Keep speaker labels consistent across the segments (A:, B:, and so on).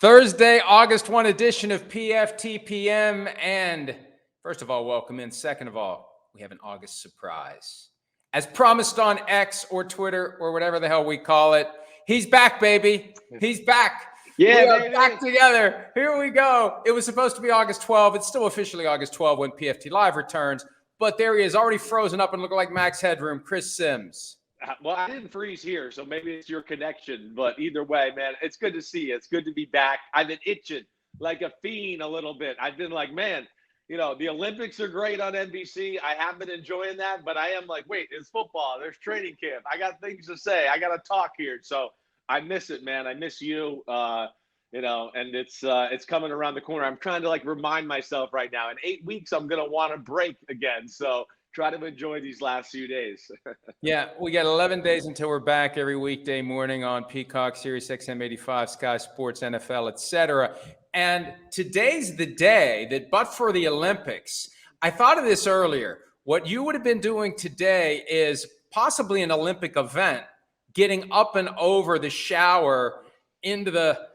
A: Thursday, August 1 edition of PFT PM. And first of all, welcome in. Second of all, we have an August surprise. As promised on X or Twitter or whatever the hell we call it, he's back, baby. He's back.
B: Yeah,
A: we are
B: baby.
A: back together. Here we go. It was supposed to be August 12. It's still officially August 12 when PFT Live returns. But there he is, already frozen up and looking like Max Headroom, Chris Simms.
B: Well, I didn't freeze here, so maybe it's your connection. But either way, man, it's good to see you. It's good to be back. I've been itching like a fiend a little bit. I've been like, man, you know, the Olympics are great on NBC. I have been enjoying that, but I am like, wait, it's football. There's training camp. I got things to say. I got to talk here. So I miss it, man. I miss you. You know, and it's coming around the corner. I'm trying to like remind myself right now. In 8 weeks, I'm gonna want to break again. So try to enjoy these last few days.
A: Yeah, we got 11 days until we're back every weekday morning on Peacock, Sirius XM 85, Sky Sports, NFL, etc. And today's the day that, but for the Olympics, I thought of this earlier. What you would have been doing today is possibly an Olympic event, getting up and over the shower into the,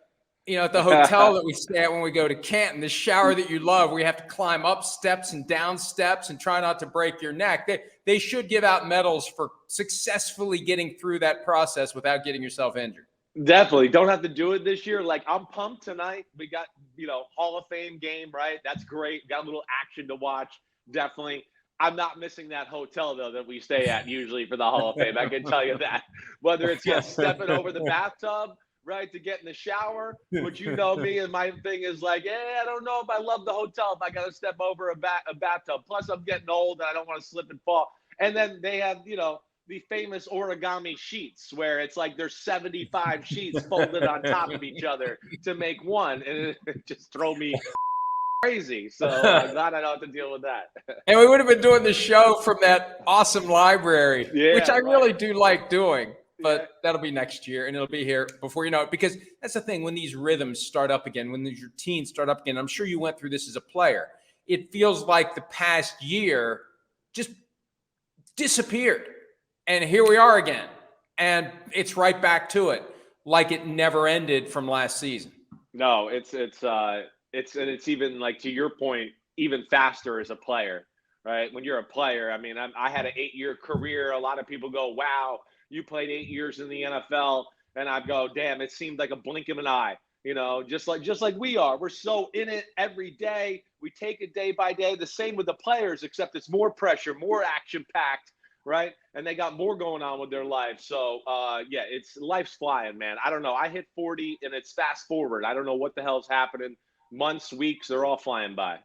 A: you know, at the hotel that we stay at when we go to Canton, the shower that you love, where you have to climb up steps and down steps and try not to break your neck. They should give out medals for successfully getting through that process without getting yourself injured.
B: Definitely. Don't have to do it this year. Like, I'm pumped tonight. We got, you know, Hall of Fame game, right? That's great. Got a little action to watch. Definitely. I'm not missing that hotel, though, that we stay at usually for the Hall of Fame. I can tell you that. Whether it's stepping over the bathtub, right, to get in the shower, which you know me, and my thing is like, I don't know if I love the hotel if I got to step over a bathtub. Plus, I'm getting old and I don't want to slip and fall. And then they have, you know, the famous origami sheets where it's like there's 75 sheets folded on top of each other to make one, and it just throw me crazy. So I'm glad I don't have to deal with that.
A: And we would have been doing the show from that awesome library, which I really do like doing. But that'll be next year, and it'll be here before you know it. Because that's the thing, when these rhythms start up again, when these routines start up again, I'm sure you went through this as a player. It feels like the past year just disappeared. And here we are again. And it's right back to it, like it never ended from last season.
B: No, it's even like, to your point, even faster as a player, right? When you're a player, I mean, I had an 8-year career. A lot of people go, wow, you played 8 years in the NFL, and I go, damn, it seemed like a blink of an eye, you know, just like we are. We're so in it every day. We take it day by day. The same with the players, except it's more pressure, more action-packed, right? And they got more going on with their life. So, yeah, life's flying, man. I don't know. I hit 40, and it's fast forward. I don't know what the hell's happening. Months, weeks, they're all flying by.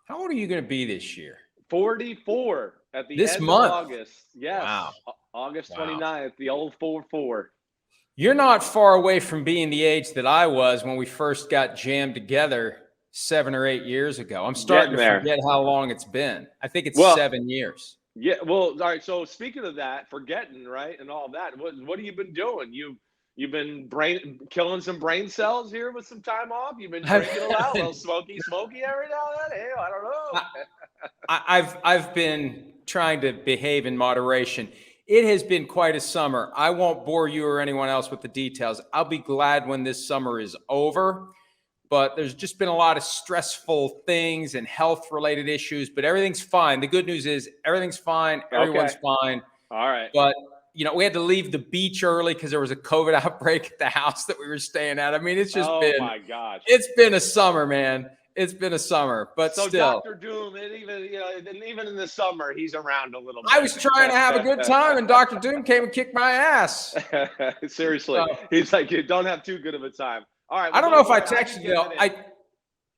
A: How old are you going to be this year?
B: 44 at the
A: this
B: end
A: month.
B: of August. Yes. Wow. August 29th, the old 4-4.
A: You're not far away from being the age that I was when we first got jammed together 7 or 8 years ago. I'm starting to forget how long it's been. I think it's 7 years.
B: Yeah. Well, all right. So speaking of that, forgetting, right, and all that, what have you been doing? You've been killing some brain cells here with some time off. You've been drinking a lot, a little smoky every now and then. Hey, I don't know.
A: I've been trying to behave in moderation. It has been quite a summer. I won't bore you or anyone else with the details. I'll be glad when this summer is over. But there's just been a lot of stressful things and health-related issues. But everything's fine. The good news is everything's fine. Everyone's fine.
B: All right.
A: But you know, we had to leave the beach early because there was a COVID outbreak at the house that we were staying at. I mean, it's just been,
B: oh my gosh,
A: it's been a summer, man. It's been a summer, but
B: so
A: still.
B: Dr. Doom, even in the summer, he's around a little bit.
A: I was trying to have a good time, and Dr. Doom came and kicked my ass.
B: Seriously, he's like, you don't have too good of a time. All right.
A: I don't know if I texted you. I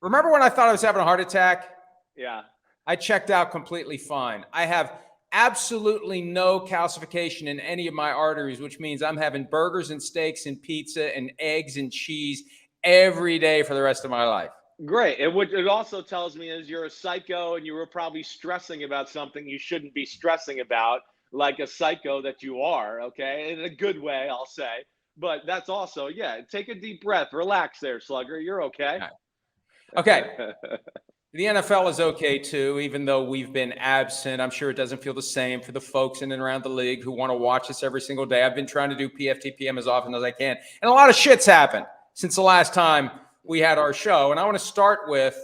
A: remember when I thought I was having a heart attack.
B: Yeah.
A: I checked out completely fine. I have absolutely no calcification in any of my arteries, which means I'm having burgers and steaks and pizza and eggs and cheese every day for the rest of my life.
B: Great. And what it also tells me is you're a psycho, and you were probably stressing about something you shouldn't be stressing about, like a psycho that you are, okay? In a good way, I'll say. But that's also, take a deep breath. Relax there, Slugger. You're okay.
A: Okay. The NFL is okay, too, even though we've been absent. I'm sure it doesn't feel the same for the folks in and around the league who want to watch us every single day. I've been trying to do PFT PM as often as I can. And a lot of shit's happened since the last time we had our show. And I want to start with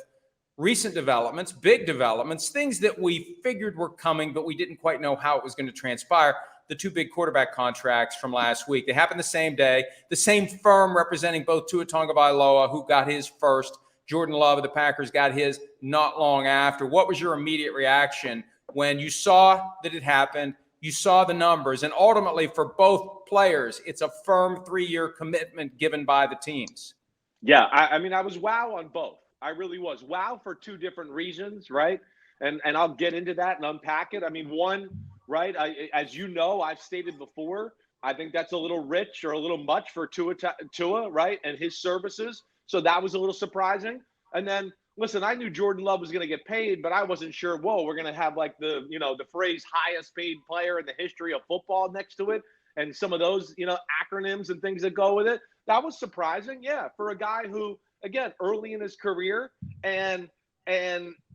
A: recent developments, big developments, things that we figured were coming, but we didn't quite know how it was going to transpire. The two big quarterback contracts from last week. They happened the same day. The same firm representing both Tua Tagovailoa, who got his first, Jordan Love of the Packers got his not long after. What was your immediate reaction when you saw that it happened, you saw the numbers, and ultimately for both players, it's a firm 3-year commitment given by the teams?
B: Yeah, I mean, I was wow on both. I really was. Wow for two different reasons, right? And I'll get into that and unpack it. I mean, one, right, as you know, I've stated before, I think that's a little rich or a little much for Tua, right, and his services. So that was a little surprising. And then, listen, I knew Jordan Love was going to get paid, but I wasn't sure, whoa, we're going to have like the phrase highest paid player in the history of football next to it. And some of those, acronyms and things that go with it. That was surprising. Yeah. For a guy who, again, early in his career and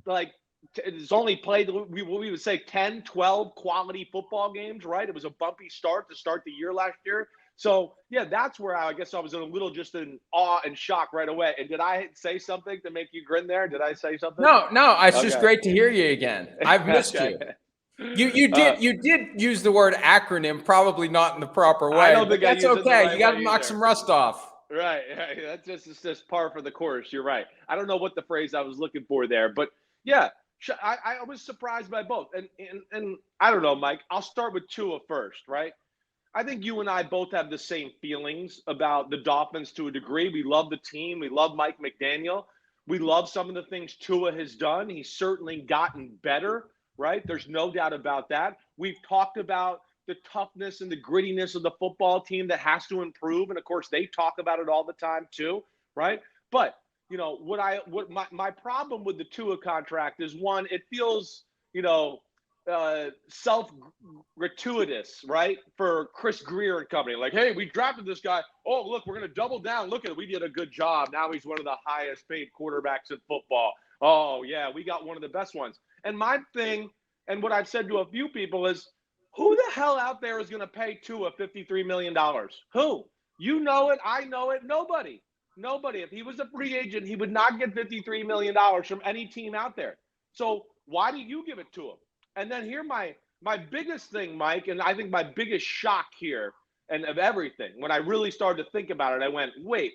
B: like it's only played, we would say 10, 12 quality football games, right? It was a bumpy start to start the year last year. So, yeah, that's where I guess I was a little just in awe and shock right away. And did I say something to make you grin there? Did I say something?
A: No, it's just great to hear you again. I've missed you. You did use the word acronym, probably not in the proper way.
B: I don't think
A: that's okay. You got to knock some rust off.
B: Right. That's just par for the course. You're right. I don't know what the phrase I was looking for there, but yeah, I was surprised by both. And I don't know, Mike, I'll start with Tua first, right? I think you and I both have the same feelings about the Dolphins to a degree. We love the team. We love Mike McDaniel. We love some of the things Tua has done. He's certainly gotten better, right? There's no doubt about that. We've talked about the toughness and the grittiness of the football team that has to improve. And of course, they talk about it all the time too, right? But, my problem with the Tua contract is, one, it feels, self-gratuitous, right? For Chris Greer and company. Like, hey, we drafted this guy. Oh, look, we're going to double down. Look at it. We did a good job. Now he's one of the highest paid quarterbacks in football. Oh, yeah, we got one of the best ones. And my thing, and what I've said to a few people is, who the hell out there is going to pay Tua $53 million? Who? You know it. I know it. Nobody. If he was a free agent, he would not get $53 million from any team out there. So why do you give it to him? And then here my biggest thing, Mike, and I think my biggest shock here and of everything, when I really started to think about it, I went, wait,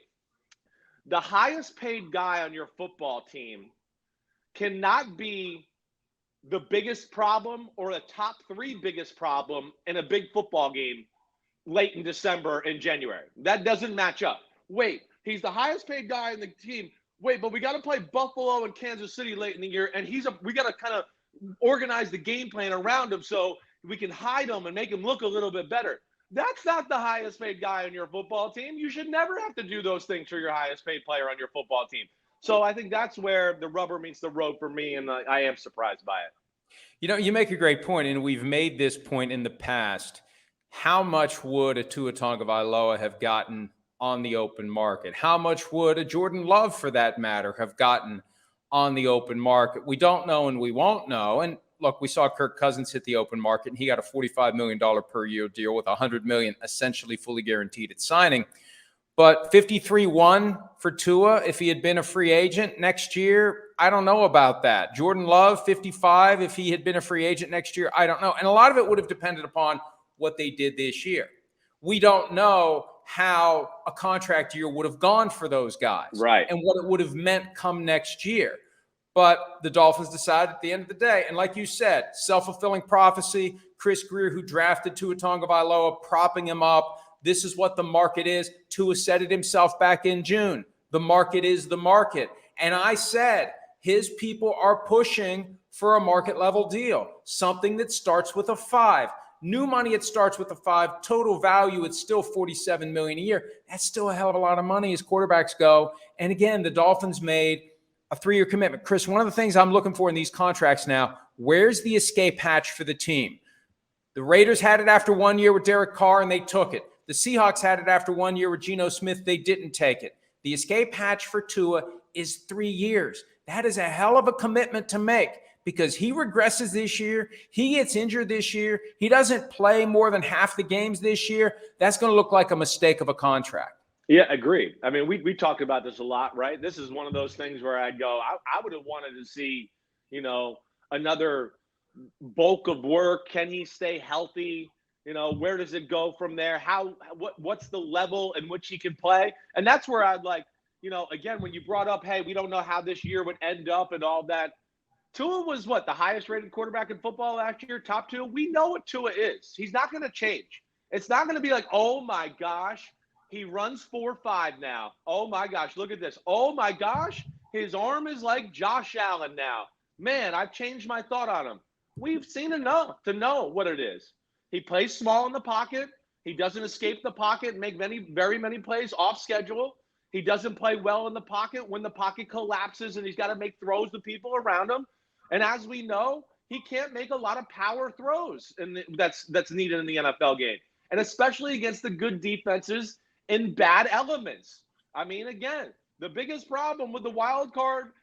B: the highest paid guy on your football team cannot be the biggest problem or a top 3 biggest problem in a big football game late in December and January. That doesn't match up. Wait, he's the highest paid guy in the team. Wait, but we got to play Buffalo and Kansas City late in the year, and we got to kind of organize the game plan around him so we can hide him and make him look a little bit better. That's not the highest paid guy on your football team. You should never have to do those things for your highest paid player on your football team. So I think that's where the rubber meets the road for me, and I am surprised by it.
A: You make a great point, and we've made this point in the past. How much would a Tua Tagovailoa have gotten on the open market? How much would a Jordan Love, for that matter, have gotten on the open market? We don't know, and we won't know. And look, we saw Kirk Cousins hit the open market, and he got a $45 million per year deal with $100 million essentially fully guaranteed at signing. But 53-1 for Tua, if he had been a free agent next year, I don't know about that. Jordan Love, 55, if he had been a free agent next year, I don't know. And a lot of it would have depended upon what they did this year. We don't know how a contract year would have gone for those guys,
B: right?
A: And what it would have meant come next year. But the Dolphins decided at the end of the day, and like you said, self-fulfilling prophecy, Chris Greer, who drafted Tua Tagovailoa, propping him up. This is what the market is. Tua said it himself back in June. The market is the market. And I said, his people are pushing for a market level deal, something that starts with a 5. New money, it starts with a 5. Total value, it's still $47 million a year. That's still a hell of a lot of money as quarterbacks go. And again, the Dolphins made a 3-year commitment. Chris, one of the things I'm looking for in these contracts now, where's the escape hatch for the team? The Raiders had it after 1 year with Derek Carr, and they took it. The Seahawks had it after 1 year with Geno Smith. They didn't take it. The escape hatch for Tua is 3 years. That is a hell of a commitment to make, because he regresses this year. He gets injured this year. He doesn't play more than half the games this year. That's going to look like a mistake of a contract.
B: Yeah, agreed. I mean, we talked about this a lot, right? This is one of those things where I'd go, I would have wanted to see, you know, another bulk of work. Can he stay healthy? You know, where does it go from there? What's the level in which he can play? And that's where I'd like, again, when you brought up, hey, we don't know how this year would end up and all that. Tua was what, the highest rated quarterback in football last year, top two. We know what Tua is. He's not going to change. It's not going to be like, oh my gosh, he runs 4.5 now. Oh my gosh, look at this. Oh my gosh, his arm is like Josh Allen now. Man, I've changed my thought on him. We've seen enough to know what it is. He plays small in the pocket. He doesn't escape the pocket and make very many plays off schedule. He doesn't play well in the pocket when the pocket collapses and he's got to make throws to people around him. And as we know, he can't make a lot of power throws, and that's needed in the NFL game, and especially against the good defenses in bad elements. I mean, again, the biggest problem with the wild card,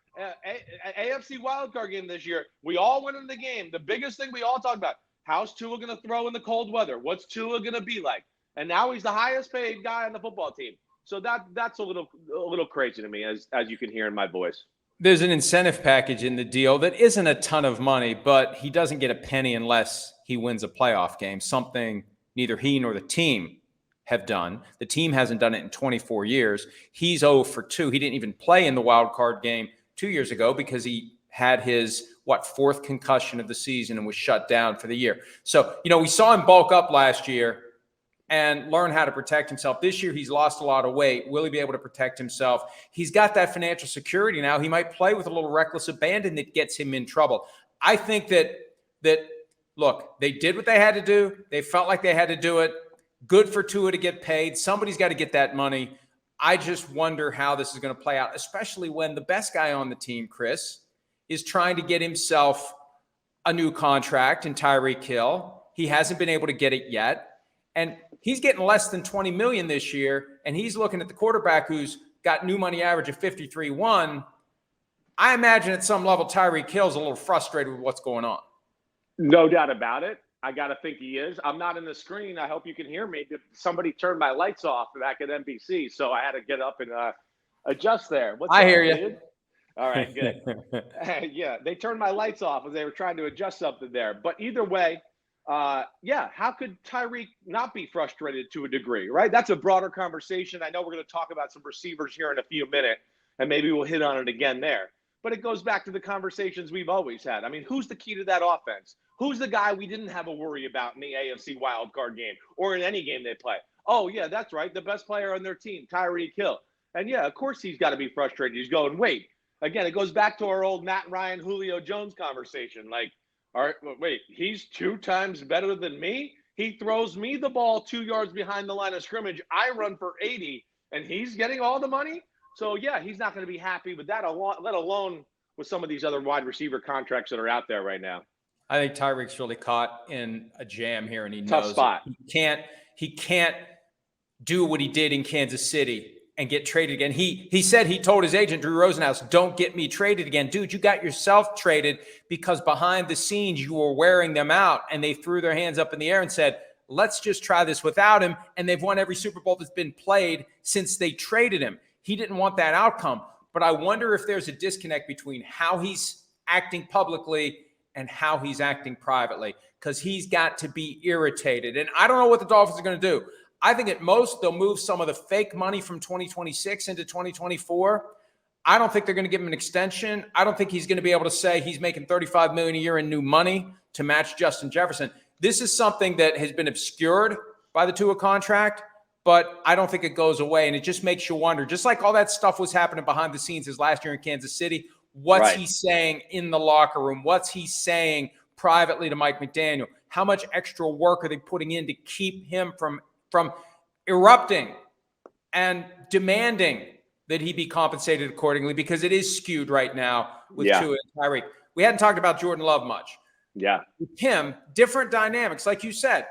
B: AFC wild card game this year, we all went in the game. The biggest thing we all talked about: how's Tua going to throw in the cold weather? What's Tua going to be like? And now he's the highest paid guy on the football team. So that's a little crazy to me, as you can hear in my voice.
A: There's an incentive package in the deal that isn't a ton of money, but he doesn't get a penny unless he wins a playoff game, something neither he nor the team have done. The team hasn't done it in 24 years. He's 0 for 2. He didn't even play in the wild card game 2 years ago because he had his, fourth concussion of the season and was shut down for the year. So, we saw him bulk up last year and learn how to protect himself. This year, he's lost a lot of weight. Will he be able to protect himself? He's got that financial security now. He might play with a little reckless abandon that gets him in trouble. I think that look, they did what they had to do. They felt like they had to do it. Good for Tua to get paid. Somebody's got to get that money. I just wonder how this is going to play out, especially when the best guy on the team, Chris, is trying to get himself a new contract in Tyreek Hill. He hasn't been able to get it yet. And he's getting less than $20 million this year, and he's looking at the quarterback who's got new money average of 53.1. I imagine at some level Tyreek Hill's a little frustrated with what's going on.
B: No doubt about it. I got to think he is. I'm not in the screen. I hope you can hear me. Somebody turned my lights off back at NBC, so I had to get up and adjust there.
A: I hear you.
B: Dude? All right, good. Yeah, they turned my lights off as they were trying to adjust something there. But either way, how could Tyreek not be frustrated to a degree, right? That's a broader conversation. I know we're going to talk about some receivers here in a few minutes, and maybe we'll hit on it again there. But it goes back to the conversations we've always had. I mean, who's the key to that offense? Who's the guy we didn't have a worry about in the AFC wildcard game or in any game they play? Oh, yeah, that's right. The best player on their team, Tyreek Hill. And, yeah, of course he's got to be frustrated. He's going, wait. Again, it goes back to our old Matt Ryan, Julio Jones conversation. Like, all right, wait, he's 2 times better than me? He throws me the ball 2 yards behind the line of scrimmage. I run for 80, and he's getting all the money? So, yeah, he's not going to be happy with that, let alone with some of these other wide receiver contracts that are out there right now.
A: I think Tyreek's really caught in a jam here, and he
B: Tough
A: knows
B: spot.
A: He can't do what he did in Kansas City and get traded again. He said he told his agent, Drew Rosenhaus, don't get me traded again. Dude, you got yourself traded because behind the scenes you were wearing them out, and they threw their hands up in the air and said, let's just try this without him. And they've won every Super Bowl that's been played since they traded him. He didn't want that outcome. But I wonder if there's a disconnect between how he's acting publicly and how he's acting privately, because he's got to be irritated. And I don't know what the Dolphins are going to do. I think at most they'll move some of the fake money from 2026 into 2024. I don't think they're going to give him an extension. I don't think he's going to be able to say he's making $35 million a year in new money to match Justin Jefferson. This is something that has been obscured by the Tua contract, but I don't think it goes away. And it just makes you wonder, just like all that stuff was happening behind the scenes as last year in Kansas City, what's he saying in the locker room? What's he saying privately to Mike McDaniel? How much extra work are they putting in to keep him from erupting and demanding that he be compensated accordingly, because it is skewed right now with Tua and Tyreek. We hadn't talked about Jordan Love much.
B: Yeah.
A: With him, different dynamics. Like you said,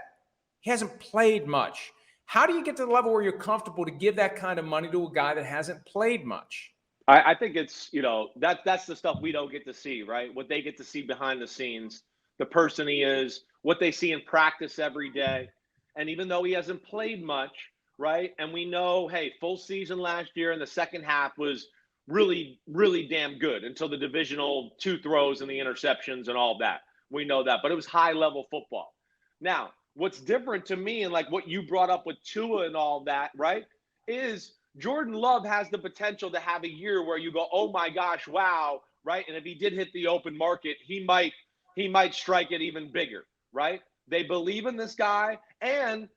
A: he hasn't played much. How do you get to the level where you're comfortable to give that kind of money to a guy that hasn't played much?
B: I think it's, that's the stuff we don't get to see, right? What they get to see behind the scenes, the person he is, what they see in practice every day. And even though he hasn't played much, right? And we know, hey, full season last year and the second half was really, really damn good until the divisional 2 throws and the interceptions and all that. We know that, but it was high level football. Now, what's different to me and like what you brought up with Tua and all that, right, is Jordan Love has the potential to have a year where you go, oh my gosh, wow, right? And if he did hit the open market, he might strike it even bigger, right? They believe in this guy, and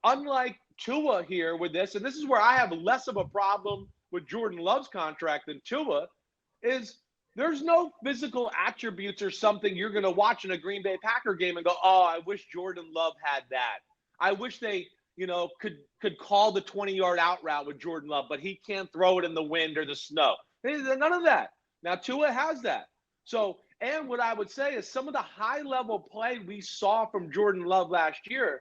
B: unlike Tua here with this, and this is where I have less of a problem with Jordan Love's contract than Tua, is there's no physical attributes or something you're going to watch in a Green Bay Packer game and go, oh, I wish Jordan Love had that. I wish they, could call the 20-yard out route with Jordan Love, but he can't throw it in the wind or the snow. None of that. Now, Tua has that. So, and what I would say is some of the high-level play we saw from Jordan Love last year,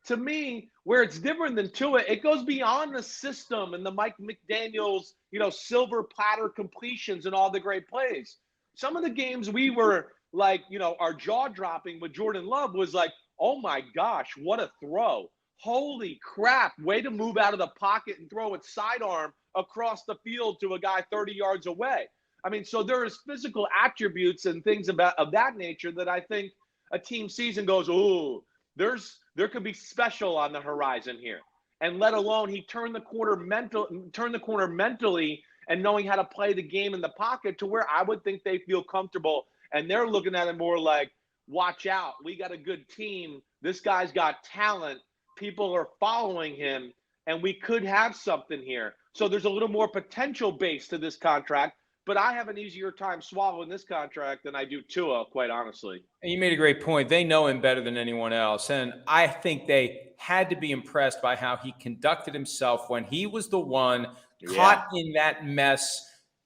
B: to me, where it's different than Tua, it goes beyond the system and the Mike McDaniels, silver platter completions and all the great plays. Some of the games we were like, our jaw dropping with Jordan Love was like, oh my gosh, what a throw. Holy crap, way to move out of the pocket and throw it sidearm across the field to a guy 30 yards away. I mean, so there is physical attributes and things of that nature that I think a team sees and goes, ooh, there could be special on the horizon here. And let alone he turned the corner mentally and knowing how to play the game in the pocket to where I would think they feel comfortable. And they're looking at it more like, watch out, we got a good team. This guy's got talent. People are following him, and we could have something here. So there's a little more potential base to this contract. But I have an easier time swallowing this contract than I do Tua, quite honestly.
A: And you made a great point. They know him better than anyone else. And I think they had to be impressed by how he conducted himself when he was the one caught in that mess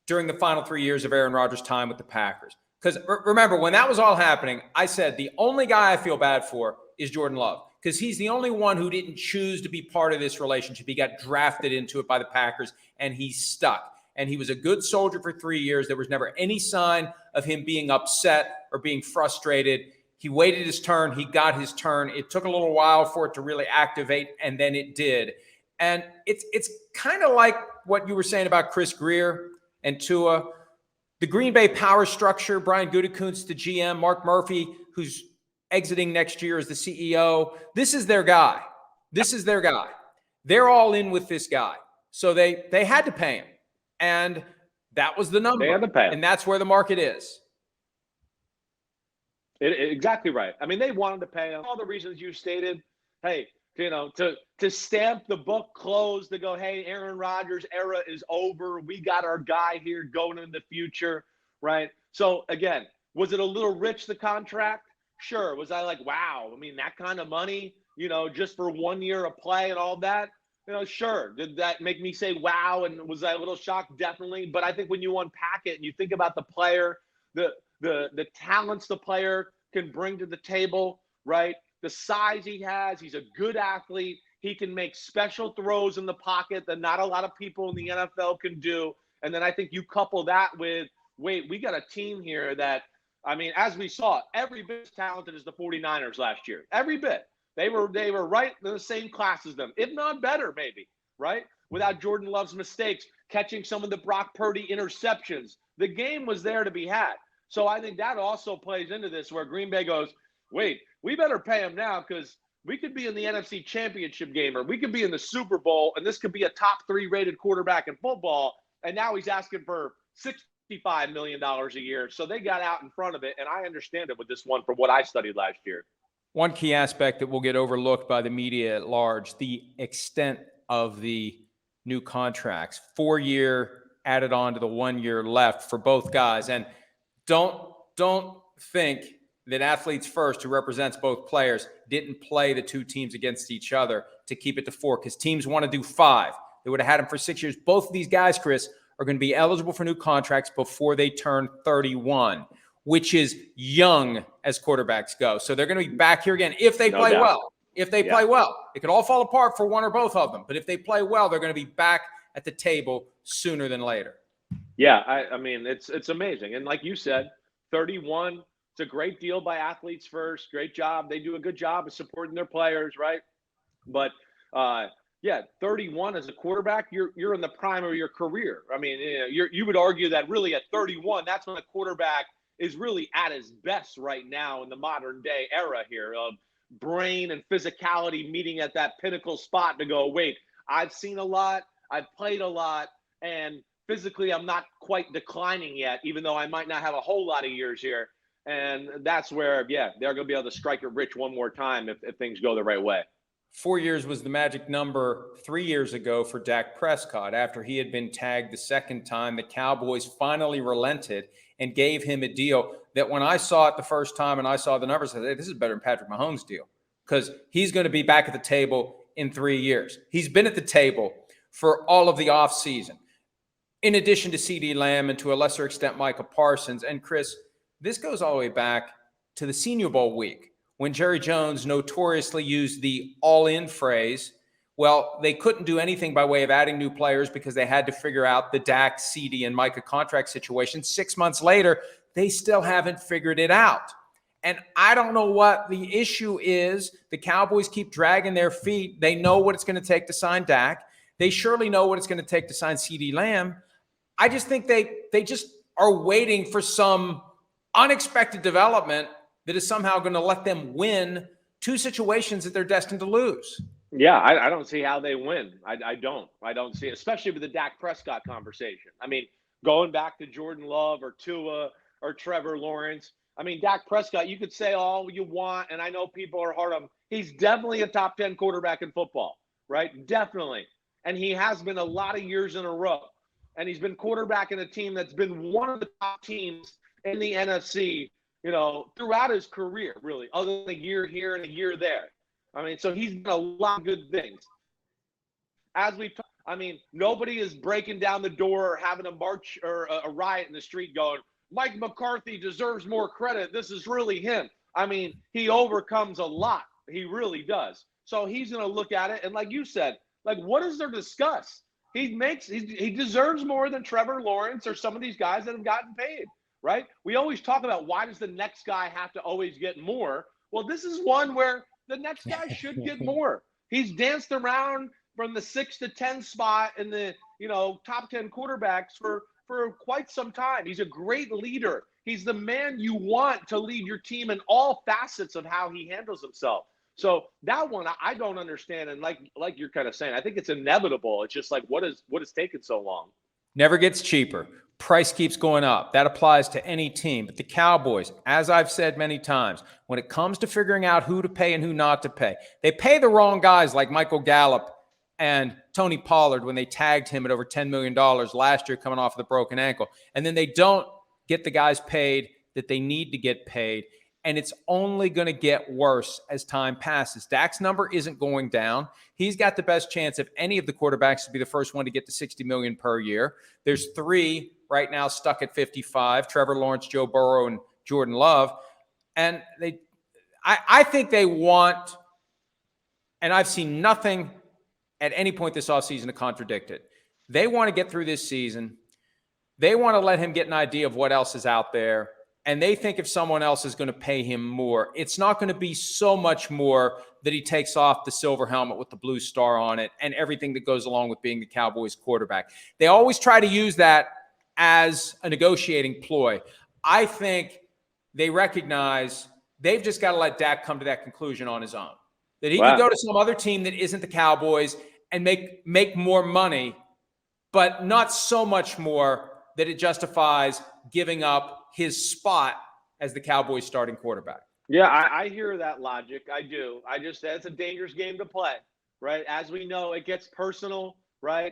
A: during the final 3 years of Aaron Rodgers' time with the Packers. Because remember, when that was all happening, I said the only guy I feel bad for is Jordan Love, because he's the only one who didn't choose to be part of this relationship. He got drafted into it by the Packers, and he's stuck. And he was a good soldier for 3 years. There was never any sign of him being upset or being frustrated. He waited his turn. He got his turn. It took a little while for it to really activate, and then it did. And it's kind of like what you were saying about Chris Greer and Tua. The Green Bay power structure, Brian Gutekunst, the GM, Mark Murphy, who's exiting next year as the CEO. This is their guy. This is their guy. They're all in with this guy. So they had to pay him. And that was the number.
B: They had to pay him.
A: And that's where the market is.
B: Exactly right. I mean, they wanted to pay him. All the reasons you stated, hey, to stamp the book closed, to go, hey, Aaron Rodgers' era is over. We got our guy here going in the future, right? So, again, was it a little rich, the contract? Sure. Was I like, wow, I mean, that kind of money, just for 1 year of play and all that? Sure. Did that make me say, wow? And was I a little shocked? Definitely. But I think when you unpack it and you think about the player, the talents the player can bring to the table, right? The size he has, he's a good athlete. He can make special throws in the pocket that not a lot of people in the NFL can do. And then I think you couple that with, wait, we got a team here that, I mean, as we saw, every bit as talented as the 49ers last year. Every bit. They were right in the same class as them, if not better, maybe, right? Without Jordan Love's mistakes, catching some of the Brock Purdy interceptions. The game was there to be had. So I think that also plays into this, where Green Bay goes, wait, we better pay him now because we could be in the NFC Championship game, or we could be in the Super Bowl, and this could be a top 3 rated quarterback in football. And now he's asking for $65 million a year. So they got out in front of it. And I understand it with this one from what I studied last year.
A: One key aspect that will get overlooked by the media at large, the extent of the new contracts. 4-year added on to the 1 year left for both guys. And don't think that Athletes First, who represents both players, didn't play the two teams against each other to keep it to 4, because teams want to do 5. They would have had him for 6 years. Both of these guys, Chris, are going to be eligible for new contracts before they turn 31, which is young as quarterbacks go. So they're going to be back here again if they play well. If they play well. It could all fall apart for one or both of them. But if they play well, they're going to be back at the table sooner than later.
B: Yeah, I mean, it's amazing. And like you said, 31, it's a great deal by Athletes First. Great job. They do a good job of supporting their players, right? But yeah, 31 as a quarterback, you're in the prime of your career. I mean, you would argue that really at 31, that's when a quarterback is really at his best right now in the modern day era here of brain and physicality meeting at that pinnacle spot to go, wait, I've seen a lot, I've played a lot, and physically I'm not quite declining yet, even though I might not have a whole lot of years here. And that's where, yeah, they're going to be able to strike it rich one more time if things go the right way.
A: 4 years was the magic number 3 years ago for Dak Prescott. After he had been tagged the second time, the Cowboys finally relented and gave him a deal that when I saw it the first time and I saw the numbers, I said, hey, this is better than Patrick Mahomes' deal because he's going to be back at the table in 3 years. He's been at the table for all of the offseason, in addition to CeeDee Lamb and to a lesser extent Micah Parsons. And Chris, this goes all the way back to the Senior Bowl week when Jerry Jones notoriously used the all-in phrase. Well, they couldn't do anything by way of adding new players because they had to figure out the Dak, CeeDee, and Micah contract situation. 6 months later, they still haven't figured it out. And I don't know what the issue is. The Cowboys keep dragging their feet. They know what it's going to take to sign Dak. They surely know what it's going to take to sign CeeDee Lamb. I just think they just are waiting for some unexpected development that is somehow going to let them win two situations that they're destined to lose.
B: Yeah, I don't see how they win. I don't see it, especially with the Dak Prescott conversation. I mean, going back to Jordan Love or Tua or Trevor Lawrence, I mean, Dak Prescott, you could say all you want, and I know people are hard on him. He's definitely a top 10 quarterback in football, right? Definitely. And he has been a lot of years in a row. And he's been quarterbacking a team that's been one of the top teams in the NFC, throughout his career, really, other than a year here and a year there. I mean, so he's done a lot of good things. Nobody is breaking down the door or having a march or a riot in the street going, Mike McCarthy deserves more credit. This is really him. I mean, he overcomes a lot. He really does. So he's going to look at it. And like you said, what is there to discuss? He deserves more than Trevor Lawrence or some of these guys that have gotten paid, right? We always talk about why does the next guy have to always get more? Well, this is one where the next guy should get more. He's danced around from the 6 to 10 spot in the, top 10 quarterbacks for quite some time. He's a great leader. He's the man you want to lead your team in all facets of how he handles himself. So that one, I don't understand. And like you're kind of saying, I think it's inevitable. It's just what is taking so long?
A: Never gets cheaper. Price keeps going up. That applies to any team. But the Cowboys, as I've said many times, when it comes to figuring out who to pay and who not to pay, they pay the wrong guys like Michael Gallup and Tony Pollard when they tagged him at over $10 million last year coming off of the broken ankle. And then they don't get the guys paid that they need to get paid. And it's only going to get worse as time passes. Dak's number isn't going down. He's got the best chance of any of the quarterbacks to be the first one to get to $60 million per year. There's 3 right now stuck at 55, Trevor Lawrence, Joe Burrow, and Jordan Love. And I think they want, and I've seen nothing at any point this offseason to contradict it. They want to get through this season. They want to let him get an idea of what else is out there. And they think if someone else is going to pay him more, it's not going to be so much more that he takes off the silver helmet with the blue star on it and everything that goes along with being the Cowboys quarterback. They always try to use that as a negotiating ploy. I think they recognize they've just got to let Dak come to that conclusion on his own. That he can go to some other team that isn't the Cowboys and make more money, but not so much more that it justifies giving up his spot as the Cowboys starting quarterback.
B: Yeah, I hear that logic. I do. That's a dangerous game to play, right? As we know, it gets personal, right?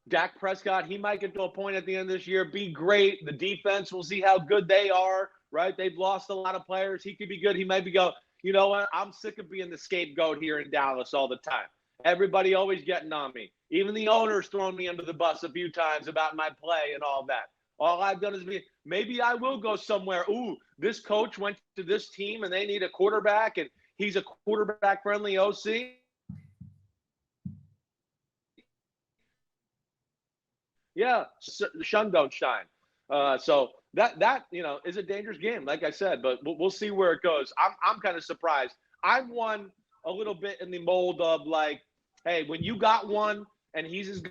B: Dak Prescott, he might get to a point at the end of this year, be great. The defense, we'll see how good they are, right? They've lost a lot of players. He could be good. He might be you know what? I'm sick of being the scapegoat here in Dallas all the time. Everybody always getting on me. Even the owner's thrown me under the bus a few times about my play and all that. All I've done is maybe I will go somewhere. Ooh, this coach went to this team and they need a quarterback and he's a quarterback-friendly OC. Yeah, shun don't shine. So that is a dangerous game, like I said, but we'll see where it goes. I'm kind of surprised. I'm one a little bit in the mold of hey, when you got one and he's as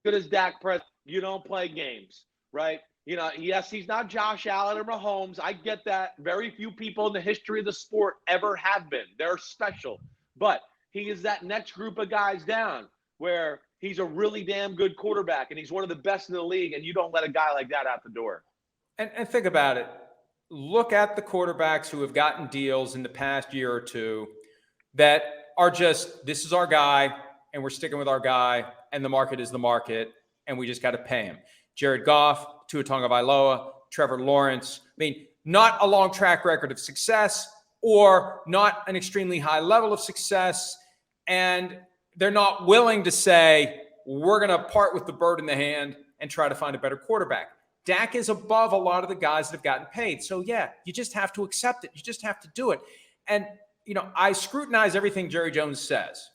B: good as Dak Prescott, you don't play games, right? You know, yes, he's not Josh Allen or Mahomes. I get that. Very few people in the history of the sport ever have been. They're special. But he is that next group of guys down where he's a really damn good quarterback and he's one of the best in the league, and you don't let a guy like that out the door.
A: And think about it. Look at the quarterbacks who have gotten deals in the past year or two that are just, this is our guy, and we're sticking with our guy, and the market is the market, and we just got to pay him. Jared Goff, Tua Tagovailoa, Trevor Lawrence. I mean, not a long track record of success or not an extremely high level of success, and they're not willing to say, we're going to part with the bird in the hand and try to find a better quarterback. Dak is above a lot of the guys that have gotten paid. So, yeah, you just have to accept it. You just have to do it. And, you know, I scrutinize everything Jerry Jones says.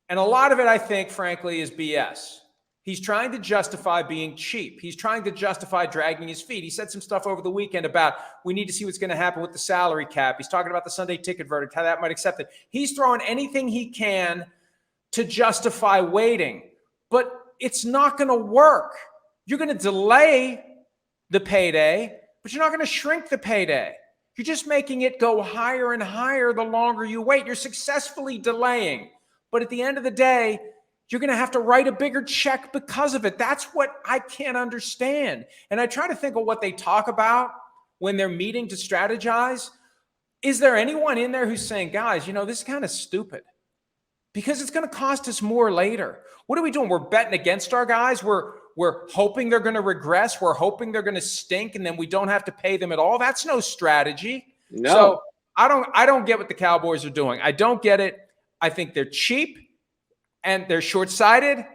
A: And a lot of it, I think, frankly, is BS. He's trying to justify being cheap. He's trying to justify dragging his feet. He said some stuff over the weekend about we need to see what's going to happen with the salary cap. He's talking about the Sunday ticket verdict, how that might accept it. He's throwing anything he can to justify waiting. But it's not going to work. You're going to delay the payday, but you're not going to shrink the payday. You're just making it go higher and higher the longer you wait. You're successfully delaying. But at the end of the day, you're going to have to write a bigger check because of it. That's what I can't understand. And I try to think of what they talk about when they're meeting to strategize. Is there anyone in there who's saying, guys, you know, this is kind of stupid because it's going to cost us more later? What are we doing? We're betting against our guys. We're hoping they're going to regress. We're hoping they're going to stink, and then we don't have to pay them at all. That's no strategy.
B: No.
A: So I don't get what the Cowboys are doing. I don't get it. I think they're cheap and they're short-sighted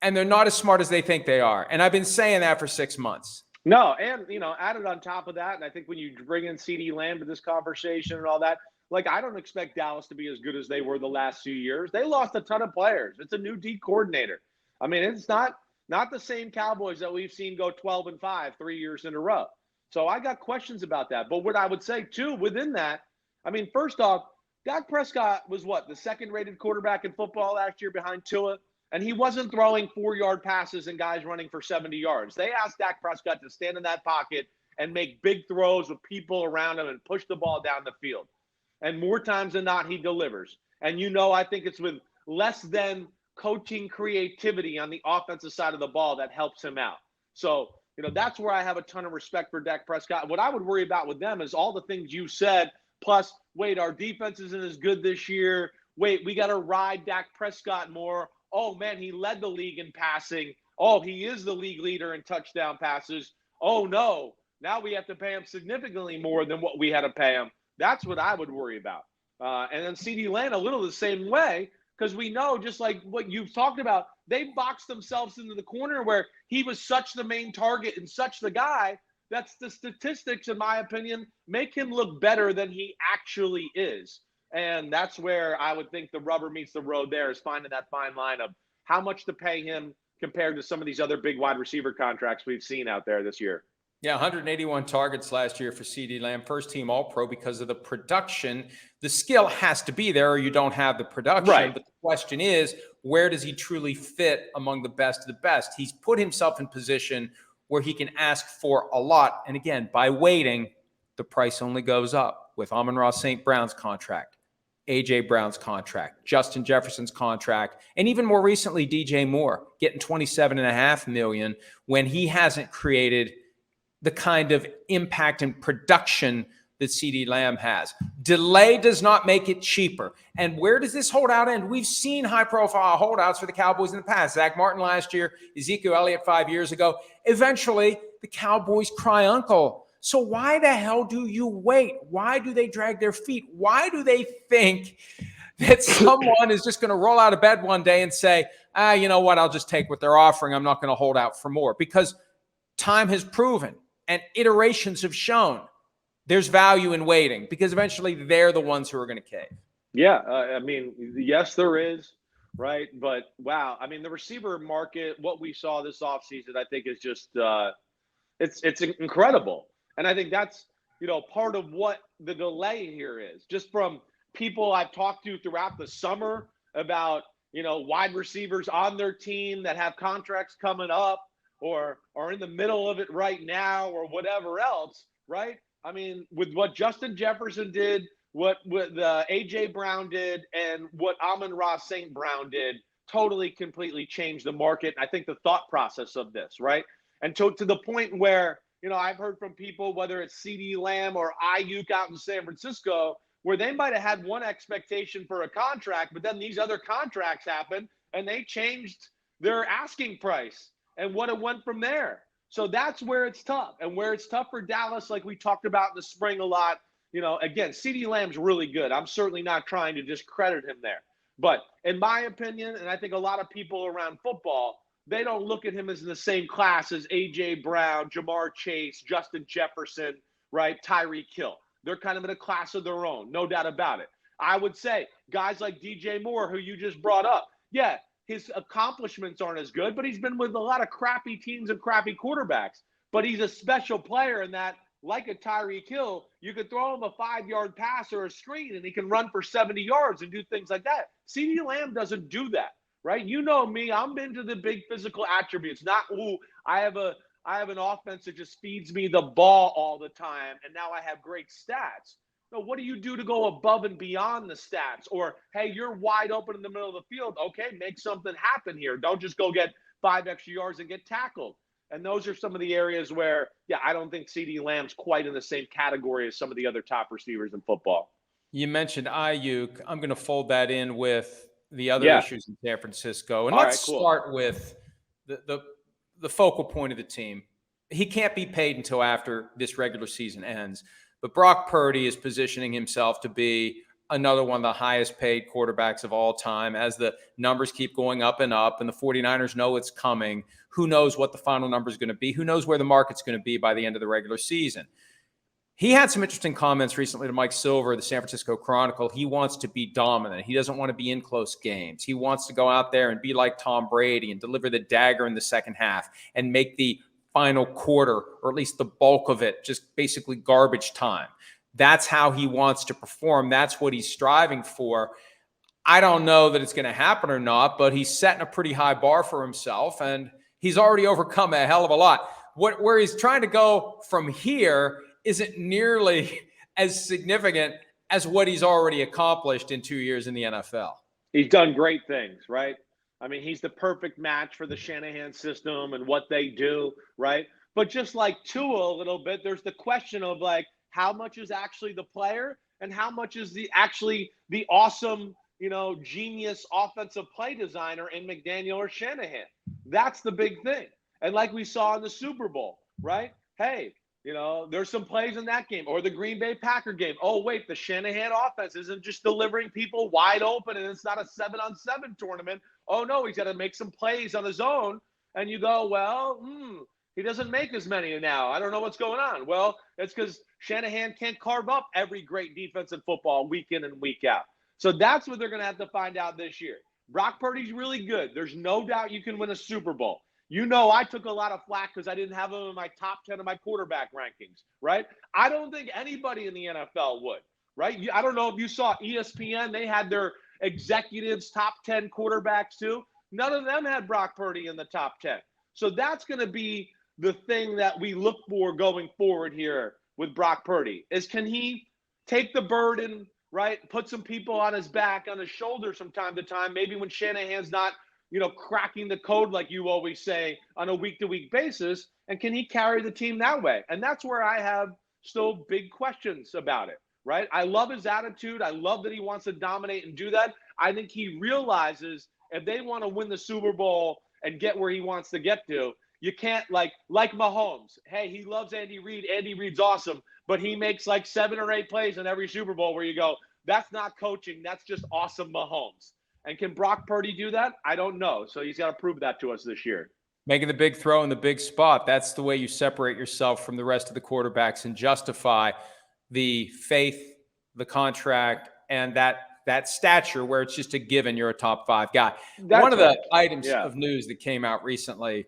A: and they're not as smart as they think they are. And I've been saying that for 6 months.
B: No, and, you know, added on top of that, and I think when you bring in CeeDee Lamb to this conversation and all that, like, I don't expect Dallas to be as good as they were the last few years. They lost a ton of players. It's a new D coordinator. I mean, it's not the same Cowboys that we've seen go 12-5 3 years in a row. So I got questions about that. But what I would say, too, within that, I mean, first off, Dak Prescott was what, the second-rated quarterback in football last year behind Tua? And he wasn't throwing 4-yard passes and guys running for 70 yards. They asked Dak Prescott to stand in that pocket and make big throws with people around him and push the ball down the field. And more times than not, he delivers. And, you know, I think it's with less than coaching creativity on the offensive side of the ball that helps him out. So, you know, that's where I have a ton of respect for Dak Prescott. What I would worry about with them is all the things you said, plus, wait, our defense isn't as good this year. Wait, we got to ride Dak Prescott more. Oh, man, he led the league in passing. Oh, he is the league leader in touchdown passes. Oh, no, now we have to pay him significantly more than what we had to pay him. That's what I would worry about. And then CeeDee Lamb a little the same way, because we know, just like what you've talked about, they boxed themselves into the corner where he was such the main target and such the guy. That's the statistics, in my opinion, make him look better than he actually is. And that's where I would think the rubber meets the road there, is finding that fine line of how much to pay him compared to some of these other big wide receiver contracts we've seen out there this year.
A: Yeah, 181 targets last year for CeeDee Lamb, first team All-Pro because of the production. The skill has to be there or you don't have the production.
B: Right.
A: But the question is, where does he truly fit among the best of the best? He's put himself in position where he can ask for a lot. And again, by waiting, the price only goes up with Amon-Ra St. Brown's contract, A.J. Brown's contract, Justin Jefferson's contract, and even more recently, DJ Moore getting $27.5 million when he hasn't created the kind of impact and production that CeeDee Lamb has. Delay does not make it cheaper. And where does this holdout end? We've seen high-profile holdouts for the Cowboys in the past. Zach Martin last year, Ezekiel Elliott 5 years ago. Eventually, the Cowboys cry uncle. So why the hell do you wait? Why do they drag their feet? Why do they think that someone is just going to roll out of bed one day and say, you know what, I'll just take what they're offering. I'm not going to hold out for more. Because time has proven and iterations have shown there's value in waiting, because eventually they're the ones who are going to cave.
B: Yeah, I mean, yes, there is, right? But, wow, I mean, the receiver market, what we saw this offseason, I think is just it's incredible. And I think that's, you know, part of what the delay here is. Just from people I've talked to throughout the summer about, wide receivers on their team that have contracts coming up or are in the middle of it right now or whatever else, right? I mean, with what Justin Jefferson did, what A.J. Brown did, and what Amon-Ra St. Brown did, totally, completely changed the market. I think the thought process of this, right? And to the point where, I've heard from people, whether it's CeeDee Lamb or Ayuk out in San Francisco, where they might have had one expectation for a contract, but then these other contracts happened and they changed their asking price and what it went from there. So that's where it's tough. And where it's tough for Dallas, like we talked about in the spring a lot, again, CeeDee Lamb's really good. I'm certainly not trying to discredit him there. But in my opinion, and I think a lot of people around football, they don't look at him as in the same class as A.J. Brown, Jamar Chase, Justin Jefferson, right? Tyreek Hill. They're kind of in a class of their own, no doubt about it. I would say guys like DJ Moore, who you just brought up, yeah, his accomplishments aren't as good, but he's been with a lot of crappy teams and crappy quarterbacks. But he's a special player in that, like a Tyreek Hill, you could throw him a 5-yard pass or a screen and he can run for 70 yards and do things like that. CeeDee Lamb doesn't do that, right? You know me, I'm into the big physical attributes, not, I have an offense that just feeds me the ball all the time, and now I have great stats. No, what do you do to go above and beyond the stats? Or, hey, you're wide open in the middle of the field. Okay, make something happen here. Don't just go get 5 extra yards and get tackled. And those are some of the areas where, I don't think CeeDee Lamb's quite in the same category as some of the other top receivers in football.
A: You mentioned Ayuk. I'm going to fold that in with the other issues in San Francisco. And let's start with the focal point of the team. He can't be paid until after this regular season ends. But Brock Purdy is positioning himself to be another one of the highest paid quarterbacks of all time as the numbers keep going up and up and the 49ers know it's coming. Who knows what the final number is going to be? Who knows where the market's going to be by the end of the regular season? He had some interesting comments recently to Mike Silver, the San Francisco Chronicle. He wants to be dominant. He doesn't want to be in close games. He wants to go out there and be like Tom Brady and deliver the dagger in the second half and make the final quarter, or at least the bulk of it, just basically garbage time. That's how he wants to perform. That's what he's striving for. I don't know that it's going to happen or not, but he's setting a pretty high bar for himself, and he's already overcome a hell of a lot. Where he's trying to go from here isn't nearly as significant as what he's already accomplished in 2 years in the NFL.
B: He's done great things, right? I mean, he's the perfect match for the Shanahan system and what they do, right? But just like Tua a little bit, there's the question of like, how much is actually the player and how much is the awesome, genius offensive play designer in McDaniel or Shanahan? That's the big thing. And like we saw in the Super Bowl, right? Hey, there's some plays in that game or the Green Bay Packer game. Oh, wait, the Shanahan offense isn't just delivering people wide open and it's not a 7-on-7 tournament. Oh, no, he's got to make some plays on his own. And you go, well, he doesn't make as many now. I don't know what's going on. Well, it's because Shanahan can't carve up every great defense in football week in and week out. So that's what they're going to have to find out this year. Brock Purdy's really good. There's no doubt you can win a Super Bowl. I took a lot of flack because I didn't have him in my top 10 of my quarterback rankings, right? I don't think anybody in the NFL would, right? I don't know if you saw ESPN. They had their executives top 10 quarterbacks too. None of them had Brock Purdy in the top 10. So that's going to be the thing that we look for going forward here with Brock Purdy is, can he take the burden, right? Put some people on his back, on his shoulders from time to time, maybe when Shanahan's not, cracking the code, like you always say, on a week-to-week basis. And can he carry the team that way? And that's where I have still big questions about it, right? I love his attitude. I love that he wants to dominate and do that. I think he realizes if they want to win the Super Bowl and get where he wants to get to, you can't like Mahomes. Hey, he loves Andy Reid. Andy Reid's awesome, but he makes like 7 or 8 plays in every Super Bowl where you go, that's not coaching. That's just awesome Mahomes. And can Brock Purdy do that? I don't know. So he's got to prove that to us this year.
A: Making the big throw in the big spot. That's the way you separate yourself from the rest of the quarterbacks and justify the faith, the contract, and that stature where it's just a given you're a top 5 guy. One of the items of news that came out recently,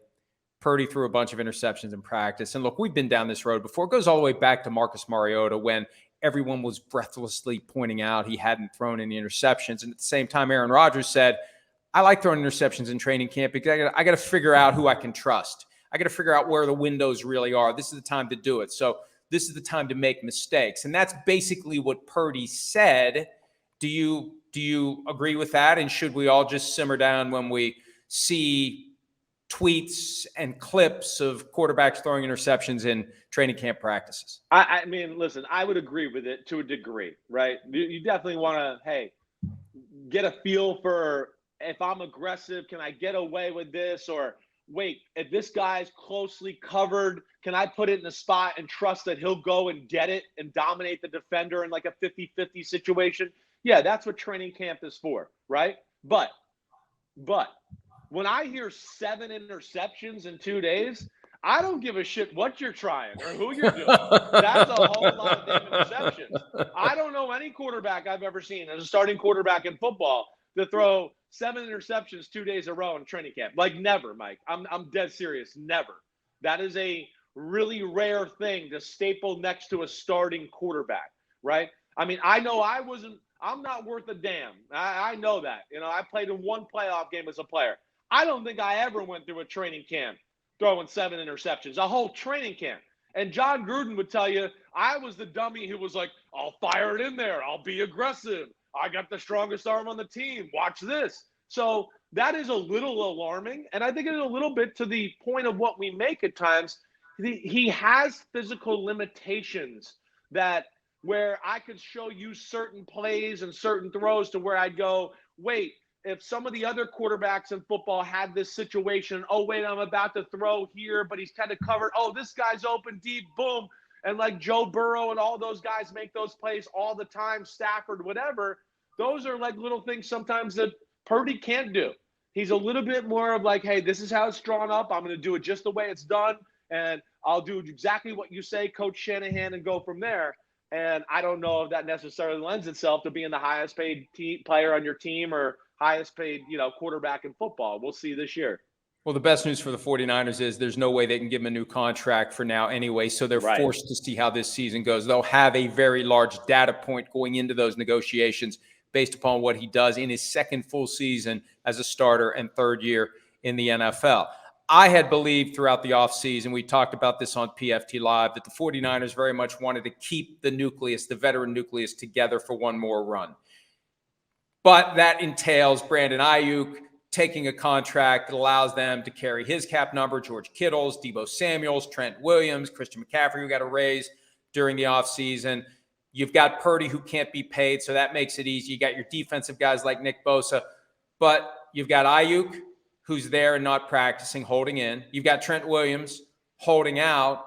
A: Purdy threw a bunch of interceptions in practice. And look, we've been down this road before. It goes all the way back to Marcus Mariota when everyone was breathlessly pointing out he hadn't thrown any interceptions. And at the same time, Aaron Rodgers said, I like throwing interceptions in training camp because I got to figure out who I can trust. I got to figure out where the windows really are. This is the time to do it. So this is the time to make mistakes. And that's basically what Purdy said. Do you agree with that? And should we all just simmer down when we see tweets and clips of quarterbacks throwing interceptions in training camp practices?
B: I mean, listen, I would agree with it to a degree, right? You definitely want to, hey, get a feel for, if I'm aggressive, can I get away with this? Or wait, if this guy's closely covered, can I put it in a spot and trust that he'll go and get it and dominate the defender in like a 50-50 situation? Yeah, that's what training camp is for, right? But when I hear 7 interceptions in 2 days, I don't give a shit what you're trying or who you're doing. That's a whole lot of damn interceptions. I don't know any quarterback I've ever seen as a starting quarterback in football to throw 7 interceptions 2 days in a row in training camp. Like, never, Mike. I'm dead serious. Never. That is a really rare thing to staple next to a starting quarterback, right? I mean, I know I'm not worth a damn. I know that. You know, I played in 1 playoff game as a player. I don't think I ever went through a training camp throwing 7 interceptions, a whole training camp. And John Gruden would tell you, I was the dummy who was like, I'll fire it in there. I'll be aggressive. I got the strongest arm on the team. Watch this. So that is a little alarming. And I think it's a little bit to the point of what we make at times. He has physical limitations that where I could show you certain plays and certain throws to where I'd go, wait, if some of the other quarterbacks in football had this situation, oh, wait, I'm about to throw here, but he's kind of covered. Oh, this guy's open deep, boom. And like Joe Burrow and all those guys make those plays all the time, Stafford, whatever. Those are like little things sometimes that Purdy can't do. He's a little bit more of like, hey, this is how it's drawn up. I'm going to do it just the way it's done. And I'll do exactly what you say, Coach Shanahan, and go from there. And I don't know if that necessarily lends itself to being the highest paid player on your team or highest paid, quarterback in football. We'll see this year.
A: Well, the best news for the 49ers is there's no way they can give him a new contract for now anyway, so they're forced to see how this season goes. They'll have a very large data point going into those negotiations based upon what he does in his second full season as a starter and third year in the NFL. I had believed throughout the offseason, we talked about this on PFT Live, that the 49ers very much wanted to keep the nucleus, the veteran nucleus, together for one more run. But that entails Brandon Ayuk taking a contract that allows them to carry his cap number, George Kittle's, Deebo Samuel's, Trent Williams, Christian McCaffrey, who got a raise during the offseason. You've got Purdy, who can't be paid, so that makes it easy. You got your defensive guys like Nick Bosa. But you've got Ayuk, who's there and not practicing, holding in. You've got Trent Williams holding out.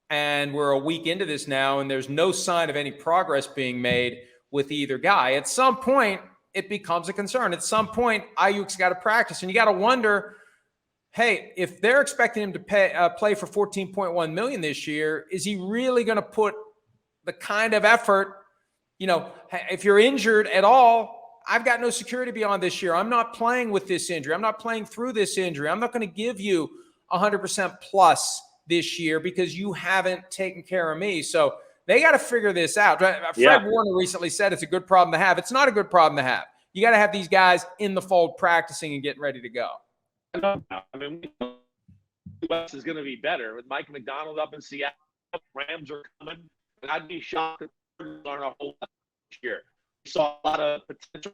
A: And we're a week into this now, and there's no sign of any progress being made with either guy. At some point, it becomes a concern. At some point, Ayuk's got to practice, and you got to wonder, hey, if they're expecting him to play for $14.1 million this year, is he really going to put the kind of effort? If you're injured at all, I've got no security beyond this year. I'm not playing with this injury. I'm not playing through this injury. I'm not going to give you 100% plus this year because you haven't taken care of me. So they got to figure this out. Fred Warner recently said it's a good problem to have. It's not a good problem to have. You got to have these guys in the fold practicing and getting ready to go.
B: I mean, the West is going to be better with Mike McDonald up in Seattle. Rams are coming, and I'd be shocked if they aren't a whole lot this year. We saw a lot of potential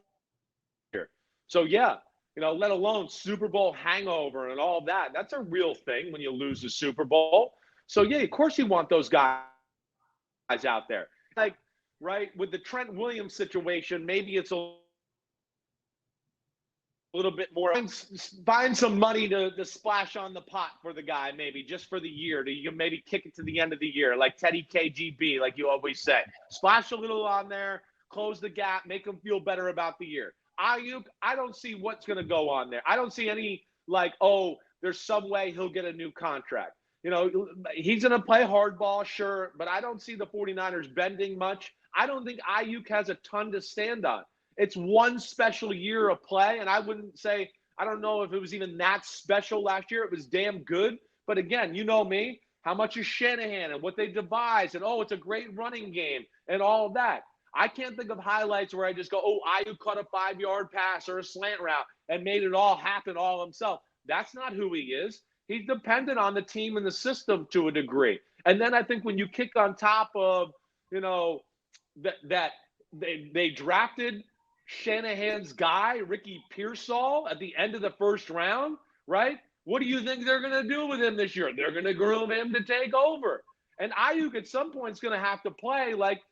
B: here. So let alone Super Bowl hangover and all that. That's a real thing when you lose the Super Bowl. So of course you want those guys out there. Like, right, with the Trent Williams situation, maybe it's a little bit more. Find some money to splash on the pot for the guy, maybe just for the year. You can maybe kick it to the end of the year, like Teddy KGB, like you always say. Splash a little on there, close the gap, make them feel better about the year. Ayuk, I don't see what's going to go on there. I don't see any there's some way he'll get a new contract. He's going to play hardball, sure, but I don't see the 49ers bending much. I don't think Ayuk has a ton to stand on. It's one special year of play, and I wouldn't say – I don't know if it was even that special last year. It was damn good. But, again, you know me, how much is Shanahan and what they devise, and, it's a great running game and all of that. I can't think of highlights where I just go, oh, Ayuk caught a 5-yard pass or a slant route and made it all happen all himself. That's not who he is. He's dependent on the team and the system to a degree. And then I think when you kick on top of, that they drafted Shanahan's guy, Ricky Pearsall, at the end of the first round, right? What do you think they're going to do with him this year? They're going to groom him to take over. And Ayuk at some point is going to have to play like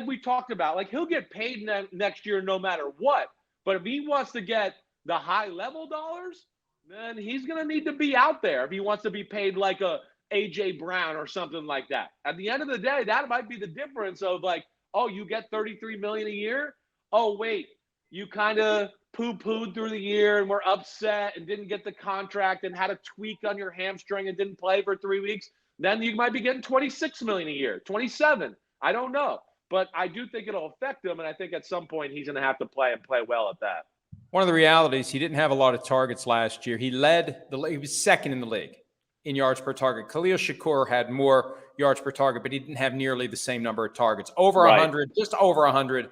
B: we talked about. Like, he'll get paid next year no matter what. But if he wants to get the high-level dollars, then he's going to need to be out there if he wants to be paid like a A.J. Brown or something like that. At the end of the day, that might be the difference of like, oh, you get $33 million a year? Oh, wait, you kind of poo-pooed through the year and were upset and didn't get the contract and had a tweak on your hamstring and didn't play for 3 weeks. Then you might be getting $26 million a year, 27. I don't know. But I do think it'll affect him, and I think at some point he's going to have to play and play well at that.
A: One of the realities, he didn't have a lot of targets last year. He was second in the league in yards per target. Khalil Shakur had more yards per target, but he didn't have nearly the same number of targets. Over 100, just over 100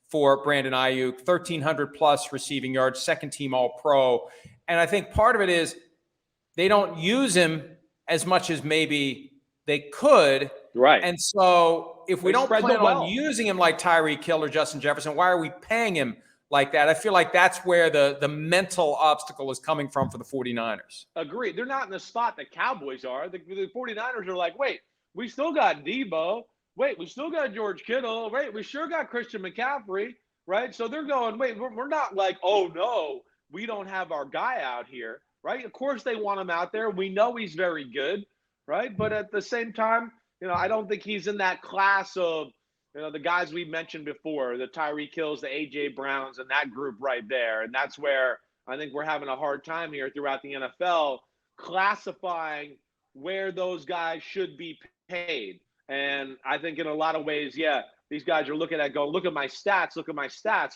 A: for Brandon Ayuk, 1,300 plus receiving yards, second team All-Pro. And I think part of it is they don't use him as much as maybe they could.
B: Right.
A: And so if we don't plan on using him like Tyreek Hill or Justin Jefferson, why are we paying him like that? I feel like that's where the mental obstacle is coming from for the 49ers.
B: Agreed. They're not in the spot the Cowboys are. The 49ers are like, wait, we still got Debo. Wait, we still got George Kittle. Wait, we sure got Christian McCaffrey, right? So they're going, wait, we're not like, oh, no, we don't have our guy out here, right? Of course they want him out there. We know he's very good, right? But at the same time, I don't think he's in that class of, the guys we mentioned before, the Tyreek Hills, the A.J. Browns, and that group right there. And that's where I think we're having a hard time here throughout the NFL classifying where those guys should be paid. And I think in a lot of ways, yeah, these guys are looking at going, look at my stats,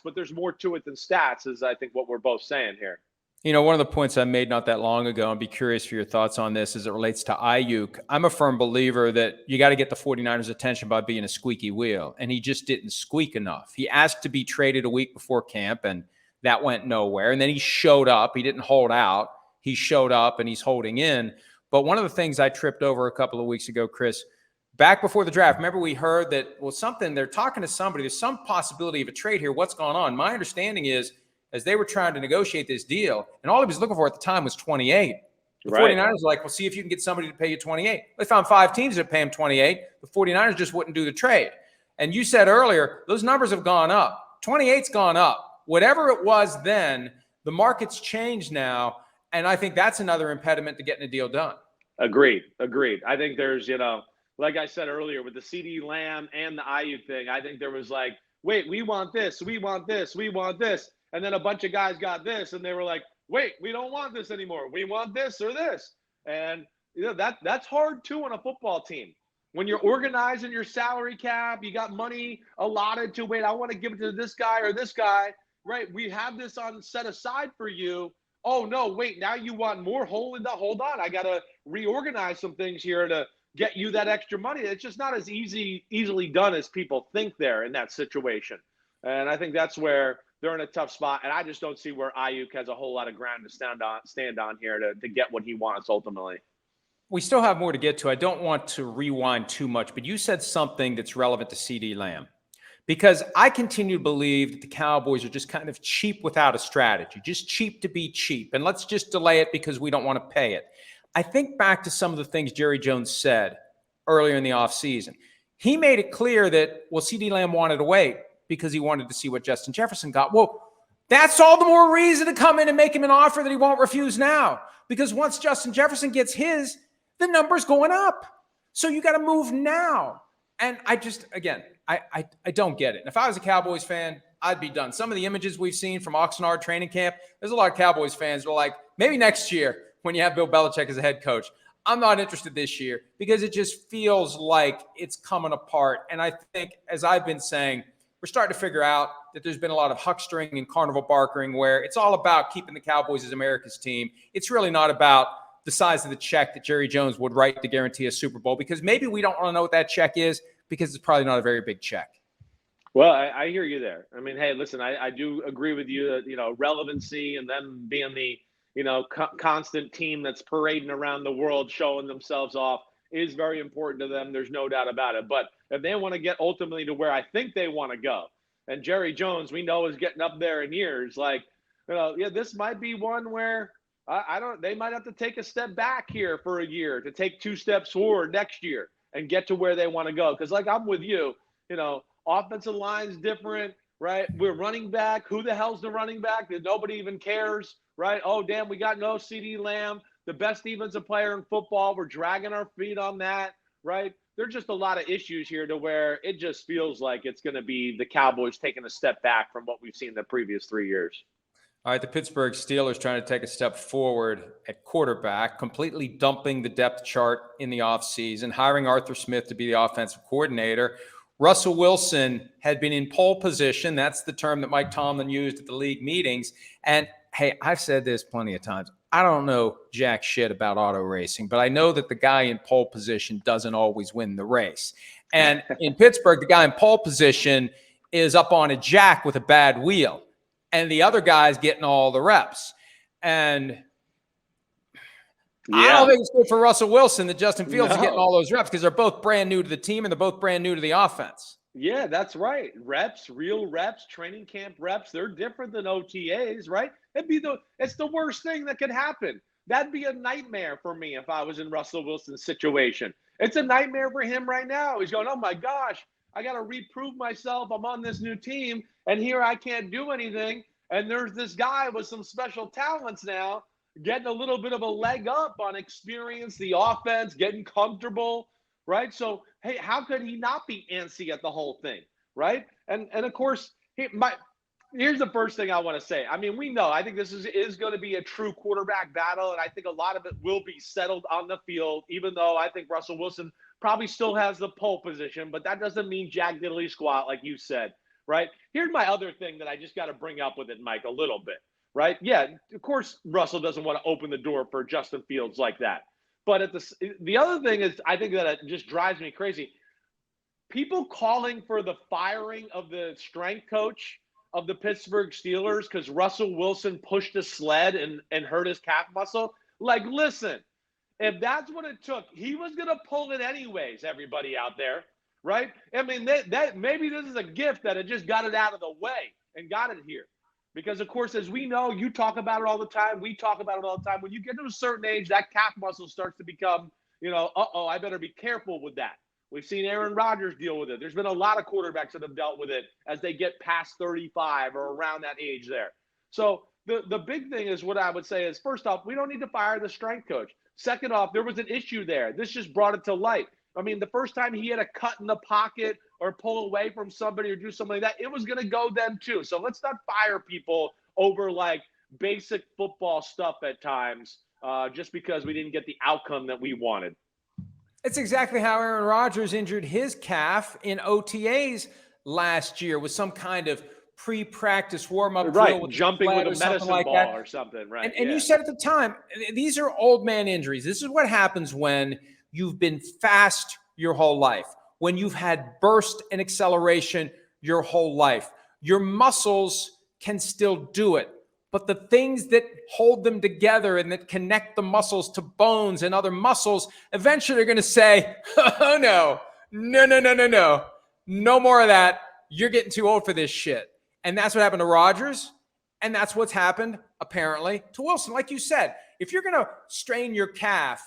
B: but there's more to it than stats is I think what we're both saying here.
A: One of the points I made not that long ago, I'd be curious for your thoughts on this as it relates to Ayuk. I'm a firm believer that you got to get the 49ers' attention by being a squeaky wheel, and he just didn't squeak enough. He asked to be traded a week before camp, and that went nowhere. And then he showed up. He didn't hold out. He showed up, and he's holding in. But one of the things I tripped over a couple of weeks ago, Chris, back before the draft, remember we heard that, they're talking to somebody. There's some possibility of a trade here. What's going on? My understanding is, as they were trying to negotiate this deal, and all he was looking for at the time was 28. The 49ers were like, well, see if you can get somebody to pay you 28. They found 5 teams that pay him 28. The 49ers just wouldn't do the trade. And you said earlier, those numbers have gone up. 28's gone up. Whatever it was then, the market's changed now, and I think that's another impediment to getting a deal done. Agreed.
B: I think there's, like I said earlier, with the CeeDee Lamb and the Ayuk thing, I think there was like, wait, we want this. And then a bunch of guys got this, and they were like, wait, we don't want this anymore. We want this or this. And that's hard, too, on a football team. When you're organizing your salary cap, you got money allotted to, wait, I want to give it to this guy or this guy, right? We have this on set aside for you. Oh, no, wait, now you want more? Hold on. I got to reorganize some things here to get you that extra money. It's just not as easily done as people think there in that situation. And I think that's where they're in a tough spot, and I just don't see where Ayuk has a whole lot of ground to stand on here to get what he wants ultimately.
A: We still have more to get to. I don't want to rewind too much, but you said something that's relevant to CeeDee Lamb, because I continue to believe that the Cowboys are just kind of cheap without a strategy, just cheap to be cheap, and let's just delay it because we don't want to pay it. I think back to some of the things Jerry Jones said earlier in the offseason. He made it clear that, CeeDee Lamb wanted to wait because he wanted to see what Justin Jefferson got. Well, that's all the more reason to come in and make him an offer that he won't refuse now. Because once Justin Jefferson gets his, the number's going up. So you got to move now. And I just, again, I don't get it. And if I was a Cowboys fan, I'd be done. Some of the images we've seen from Oxnard training camp, there's a lot of Cowboys fans who are like, maybe next year when you have Bill Belichick as a head coach. I'm not interested this year because it just feels like it's coming apart. And I think, as I've been saying, we're starting to figure out that there's been a lot of huckstering and carnival barkering where it's all about keeping the Cowboys as America's team. It's really not about the size of the check that Jerry Jones would write to guarantee a Super Bowl, because maybe we don't want to know what that check is because it's probably not a very big check.
B: Well, I hear you there. I mean, hey, listen, I do agree with you that, relevancy and them being the, constant team that's parading around the world, showing themselves off is very important to them. There's no doubt about it. But if they want to get ultimately to where I think they want to go, and Jerry Jones, we know, is getting up there in years, like, yeah, this might be one where they might have to take a step back here for a year to take 2 steps forward next year and get to where they want to go. Because, like, I'm with you, offensive line's different, right? We're running back. Who the hell's the running back? Nobody even cares, right? Oh, damn, we got no CeeDee Lamb, the best defensive player in football. We're dragging our feet on that, right? There's just a lot of issues here to where it just feels like it's going to be the Cowboys taking a step back from what we've seen the previous 3 years.
A: All right, the Pittsburgh Steelers trying to take a step forward at quarterback, completely dumping the depth chart in the offseason, hiring Arthur Smith to be the offensive coordinator. Russell Wilson had been in pole position. That's the term that Mike Tomlin used at the league meetings. And, hey, I've said this plenty of times. I don't know jack shit about auto racing, but I know that the guy in pole position doesn't always win the race. And in Pittsburgh, the guy in pole position is up on a jack with a bad wheel, and the other guy's getting all the reps. And I don't think it's good for Russell Wilson that Justin Fields is getting all those reps, because they're both brand new to the team and they're both brand new to the offense.
B: Yeah, that's right. Reps, real reps, training camp reps, they're different than OTAs, right? It's the worst thing that could happen. That'd be a nightmare for me if I was in Russell Wilson's situation. It's a nightmare for him right now. He's going, oh my gosh, I got to reprove myself. I'm on this new team, and here I can't do anything. And there's this guy with some special talents now getting a little bit of a leg up on experience, the offense, getting comfortable, right? So, hey, how could he not be antsy at the whole thing, right? And of course, here's the first thing I want to say. I mean, we know, I think this is going to be a true quarterback battle, and I think a lot of it will be settled on the field, even though I think Russell Wilson probably still has the pole position, but that doesn't mean jack diddly squat, like you said, right? Here's my other thing that I just got to bring up with it, Mike, a little bit, right? Yeah, of course, Russell doesn't want to open the door for Justin Fields like that. But the other thing is, I think that it just drives me crazy. People calling for the firing of the strength coach of the Pittsburgh Steelers because Russell Wilson pushed a sled and hurt his calf muscle. Like, listen, if that's what it took, he was going to pull it anyways, everybody out there, right? I mean, that maybe this is a gift that it just got it out of the way and got it here. Because, of course, as we know, you talk about it all the time. We talk about it all the time. When you get to a certain age, that calf muscle starts to become, I better be careful with that. We've seen Aaron Rodgers deal with it. There's been a lot of quarterbacks that have dealt with it as they get past 35 or around that age there. So the big thing is, what I would say is, first off, we don't need to fire the strength coach. Second off, there was an issue there. This just brought it to light. I mean, the first time he had a cut in the pocket or pull away from somebody or do something like that, it was going to go then too. So let's not fire people over like basic football stuff at times just because we didn't get the outcome that we wanted.
A: It's exactly how Aaron Rodgers injured his calf in OTAs last year with some kind of pre-practice warm-up drill with
B: jumping with a medicine
A: like
B: ball
A: that.
B: Or something, right?
A: And you said at the time, these are old man injuries. This is what happens when you've been fast your whole life, when you've had burst and acceleration your whole life. Your muscles can still do it, but the things that hold them together and that connect the muscles to bones and other muscles, eventually they're going to say, oh, no, no more of that. You're getting too old for this shit. And that's what happened to Rodgers, and that's what's happened, apparently, to Wilson. Like you said, if you're going to strain your calf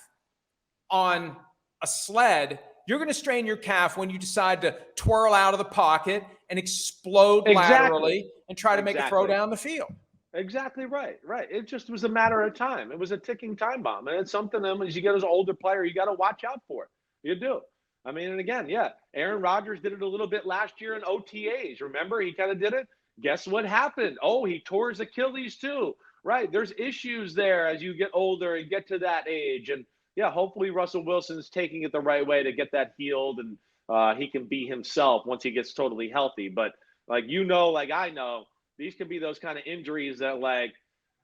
A: on a sled, you're going to strain your calf when you decide to twirl out of the pocket and explode laterally and try to make a throw down the field.
B: Exactly right. It just was a matter of time. It was a ticking time bomb. And it's something that as you get as an older player, you got to watch out for. You do. I mean, and again, yeah, Aaron Rodgers did it a little bit last year in OTAs. Remember, he kind of did it. Guess what happened? Oh, he tore his Achilles too. Right. There's issues there as you get older and get to that age. And yeah, hopefully Russell Wilson's taking it the right way to get that healed and he can be himself once he gets totally healthy. But like I know, these could be those kind of injuries that like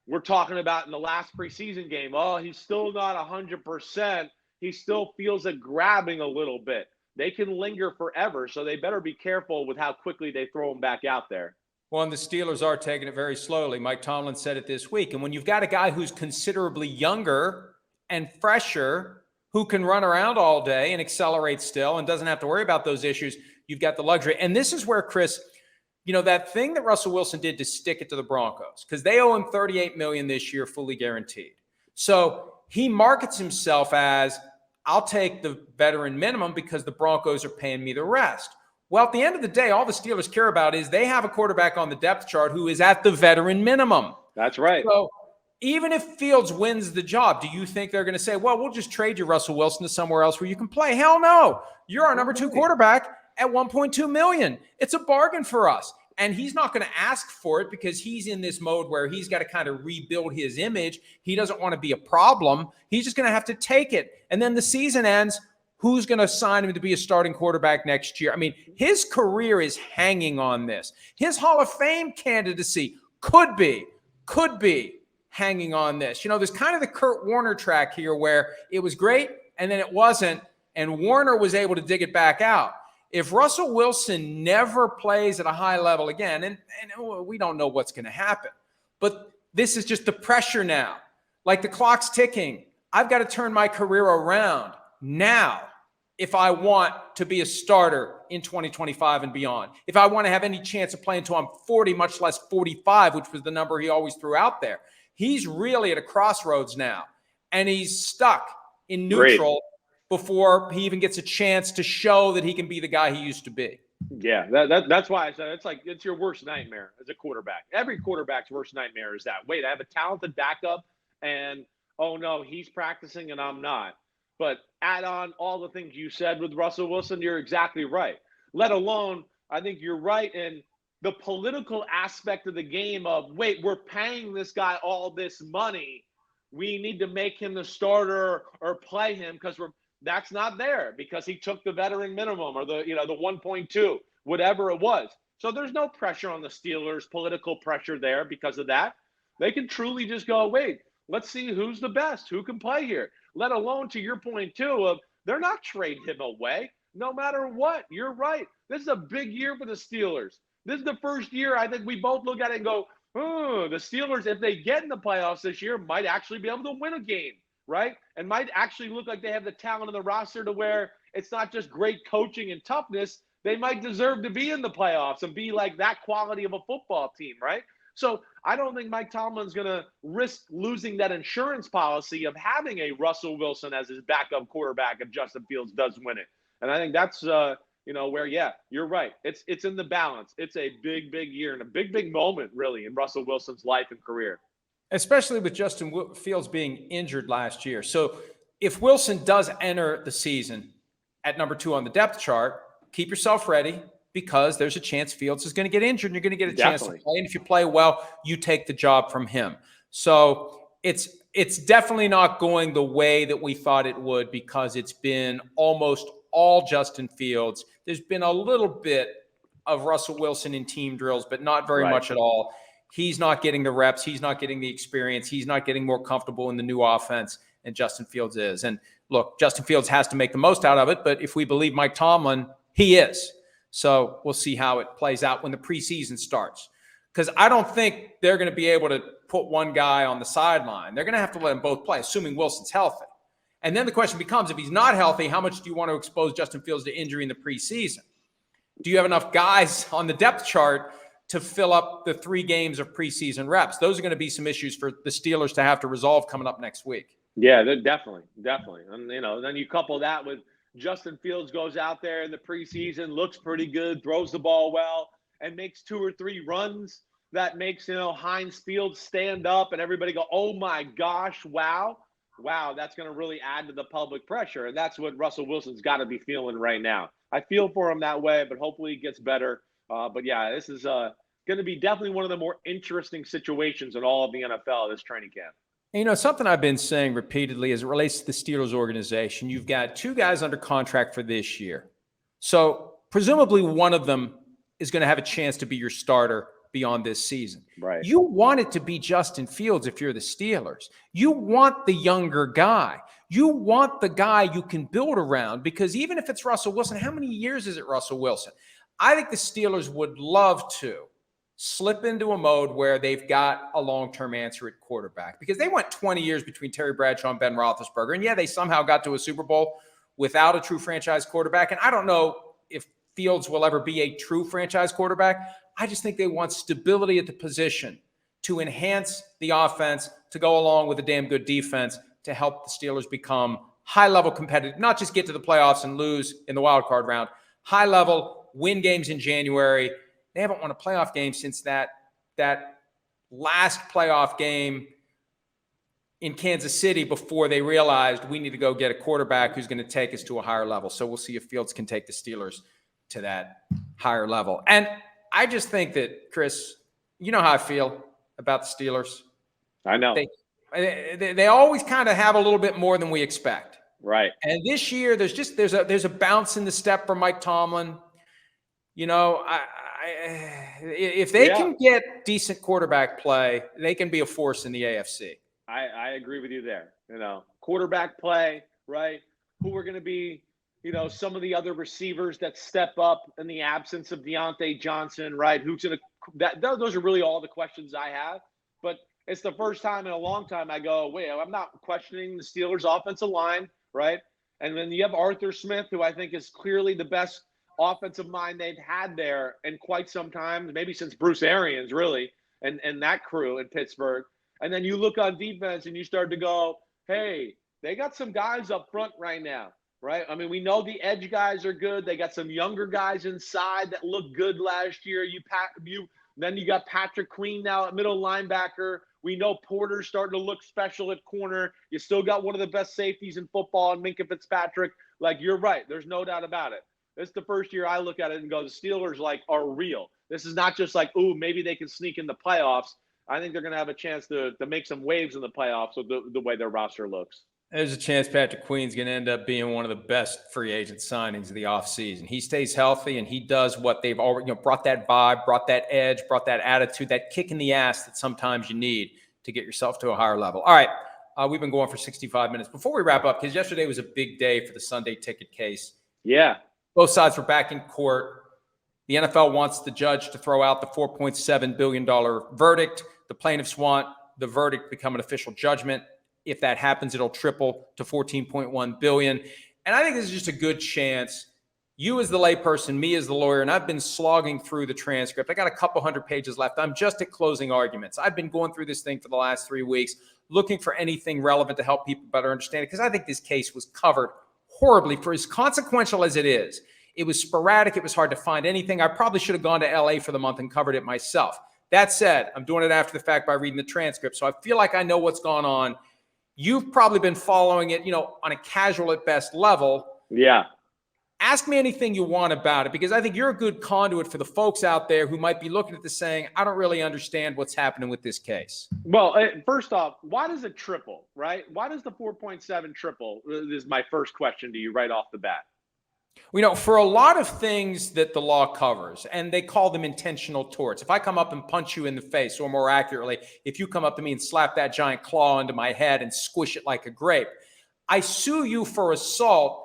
B: we're talking about in the last preseason game. Oh, he's still not 100%. He still feels it grabbing a little bit. they can linger forever. So they better be careful with how quickly they throw him back out there.
A: Well, and the Steelers are taking it very slowly. Mike Tomlin said it this week. And when you've got a guy who's considerably younger and fresher, who can run around all day and accelerate still and doesn't have to worry about those issues, you've got the luxury. And this is where, Chris, that thing that Russell Wilson did to stick it to the Broncos, because they owe him $38 million this year, fully guaranteed. So he markets himself as, I'll take the veteran minimum because the Broncos are paying me the rest. Well, at the end of the day, all the Steelers care about is they have a quarterback on the depth chart who is at the veteran minimum.
B: That's right.
A: So even if Fields wins the job, do you think they're going to say, well, we'll just trade you, Russell Wilson, to somewhere else where you can play? Hell no. You're our number 2 quarterback at $1.2 million. It's a bargain for us. And he's not going to ask for it because he's in this mode where he's got to kind of rebuild his image. He doesn't want to be a problem. He's just going to have to take it. And then the season ends. Who's going to sign him to be a starting quarterback next year? I mean, his career is hanging on this. His Hall of Fame candidacy could be hanging on this. There's kind of the Kurt Warner track here where it was great and then it wasn't, and Warner was able to dig it back out. If Russell Wilson never plays at a high level again, and we don't know what's going to happen, but this is just the pressure now. Like the clock's ticking. I've got to turn my career around now if I want to be a starter in 2025 and beyond. If I want to have any chance of playing until I'm 40, much less 45, which was the number he always threw out there. He's really at a crossroads now, and he's stuck in neutral before he even gets a chance to show that he can be the guy he used to be.
B: Yeah, that's why I said it's your worst nightmare as a quarterback. Every quarterback's worst nightmare is that, wait, I have a talented backup, and, oh, no, he's practicing and I'm not. But add on all the things you said with Russell Wilson, you're exactly right. Let alone, I think you're right in the political aspect of the game of, wait, we're paying this guy all this money. We need to make him the starter or play him because that's not there because he took the veteran minimum or the 1.2, whatever it was. So there's no pressure on the Steelers, political pressure there because of that. They can truly just go, wait, let's see who's the best, who can play here. Let alone, to your point, too, of they're not trading him away no matter what. You're right. This is a big year for the Steelers. This is the first year I think we both look at it and go, the Steelers, if they get in the playoffs this year, might actually be able to win a game, right? And might actually look like they have the talent on the roster to where it's not just great coaching and toughness. They might deserve to be in the playoffs and be like that quality of a football team, right? So I don't think Mike Tomlin's going to risk losing that insurance policy of having a Russell Wilson as his backup quarterback if Justin Fields does win it. And I think that's, where, yeah, you're right. It's in the balance. It's a big, big year and a big, big moment, really, in Russell Wilson's life and career.
A: Especially with Justin Fields being injured last year. So if Wilson does enter the season at number 2 on the depth chart, keep yourself ready. Because there's a chance Fields is going to get injured and you're going to get a chance to play. And if you play well, you take the job from him. So it's definitely not going the way that we thought it would because it's been almost all Justin Fields. There's been a little bit of Russell Wilson in team drills, but not very much at all. He's not getting the reps. He's not getting the experience. He's not getting more comfortable in the new offense, and Justin Fields is. And look, Justin Fields has to make the most out of it, but if we believe Mike Tomlin, he is. So we'll see how it plays out when the preseason starts. Because I don't think they're going to be able to put one guy on the sideline. They're going to have to let them both play, assuming Wilson's healthy. And then the question becomes, if he's not healthy, how much do you want to expose Justin Fields to injury in the preseason? Do you have enough guys on the depth chart to fill up the 3 games of preseason reps? Those are going to be some issues for the Steelers to have to resolve coming up next week.
B: Yeah, definitely. And, then you couple that with Justin Fields goes out there in the preseason, looks pretty good, throws the ball well, and makes 2 or 3 runs that makes, Heinz Field stand up and everybody go, oh my gosh, wow, that's going to really add to the public pressure. And that's what Russell Wilson's got to be feeling right now. I feel for him that way, but hopefully he gets better. But yeah, this is going to be definitely one of the more interesting situations in all of the NFL this training camp.
A: Something I've been saying repeatedly as it relates to the Steelers organization, you've got 2 guys under contract for this year. So presumably one of them is going to have a chance to be your starter beyond this season.
B: Right.
A: You want it to be Justin Fields if you're the Steelers. You want the younger guy. You want the guy you can build around, because even if it's Russell Wilson, how many years is it Russell Wilson? I think the Steelers would love to slip into a mode where they've got a long-term answer at quarterback, because they went 20 years between Terry Bradshaw and Ben Roethlisberger. And yeah, they somehow got to a Super Bowl without a true franchise quarterback. And I don't know if Fields will ever be a true franchise quarterback. I just think they want stability at the position to enhance the offense, to go along with a damn good defense, to help the Steelers become high-level competitive, not just get to the playoffs and lose in the wild card round, high-level, win games in January. They haven't won a playoff game since that last playoff game in Kansas City, before they realized we need to go get a quarterback who's going to take us to a higher level. So we'll see if Fields can take the Steelers to that higher level. And I just think that, Chris, you know how I feel about the Steelers.
B: I know.
A: They always kind of have a little bit more than we expect.
B: Right.
A: And this year, there's a bounce in the step for Mike Tomlin. You know, if they can get decent quarterback play, they can be a force in the AFC.
B: I agree with you there. You know, quarterback play, right? Who are going to be, you know, some of the other receivers that step up in the absence of Deontay Johnson, right? Who's going to – those are really all the questions I have. But it's the first time in a long time I go, wait, I'm not questioning the Steelers' offensive line, right? And then you have Arthur Smith, who I think is clearly the best offensive mind they've had there in quite some time, maybe since Bruce Arians, really, and that crew in Pittsburgh. And then you look on defense and you start to go, hey, they got some guys up front right now, right? I mean, we know the edge guys are good. They got some younger guys inside that looked good last year. Then you got Patrick Queen now at middle linebacker. We know Porter's starting to look special at corner. You still got one of the best safeties in football in Minkah Fitzpatrick. Like, you're right. There's no doubt about it. This is the first year I look at it and go, the Steelers, like, are real. This is not just like, ooh, maybe they can sneak in the playoffs. I think they're going to have a chance to make some waves in the playoffs with the way their roster looks.
A: There's a chance Patrick Queen's going to end up being one of the best free agent signings of the offseason. He stays healthy, and he does what they've already, brought that vibe, brought that edge, brought that attitude, that kick in the ass that sometimes you need to get yourself to a higher level. All right, we've been going for 65 minutes. Before we wrap up, because yesterday was a big day for the Sunday ticket case.
B: Yeah.
A: Both sides were back in court. The NFL wants the judge to throw out the $4.7 billion verdict. The plaintiffs want the verdict to become an official judgment. If that happens, it'll triple to $14.1 billion. And I think this is just a good chance. You as the layperson, me as the lawyer, and I've been slogging through the transcript. I got a couple hundred pages left. I'm just at closing arguments. I've been going through this thing for the last 3 weeks, looking for anything relevant to help people better understand it, because I think this case was covered horribly. For as consequential as it is, it was sporadic. It was hard to find anything. I probably should have gone to LA for the month and covered it myself. That said, I'm doing it after the fact by reading the transcript, so I feel like I know what's gone on. You've probably been following it, on a casual at best level.
B: Yeah.
A: Ask me anything you want about it, because I think you're a good conduit for the folks out there who might be looking at this saying, I don't really understand what's happening with this case.
B: Well, first off, why does it triple, right? Why does the 4.7 triple? This is my first question to you right off the bat.
A: For a lot of things that the law covers, and they call them intentional torts. If I come up and punch you in the face, or more accurately, if you come up to me and slap that giant claw into my head and squish it like a grape, I sue you for assault.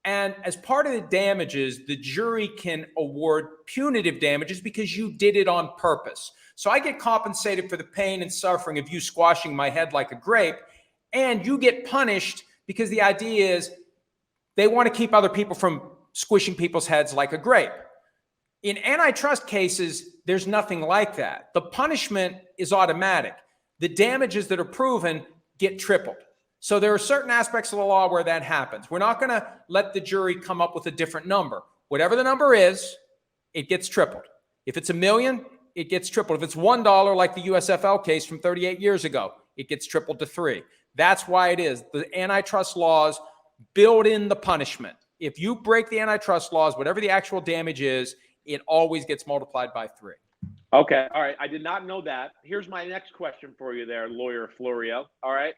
A: And as part of the damages, the jury can award punitive damages because you did it on purpose. So I get compensated for the pain and suffering of you squashing my head like a grape, and you get punished because the idea is they want to keep other people from squishing people's heads like a grape. In antitrust cases, there's nothing like that. The punishment is automatic. The damages that are proven get tripled. So there are certain aspects of the law where that happens. We're not going to let the jury come up with a different number. Whatever the number is, it gets tripled. If it's $1 million, it gets tripled. If it's $1, like the USFL case from 38 years ago, it gets tripled to $3. That's why it is. The antitrust laws build in the punishment. If you break the antitrust laws, whatever the actual damage is, it always gets multiplied by 3.
B: Okay. All right. I did not know that. Here's my next question for you there, lawyer Florio. All right.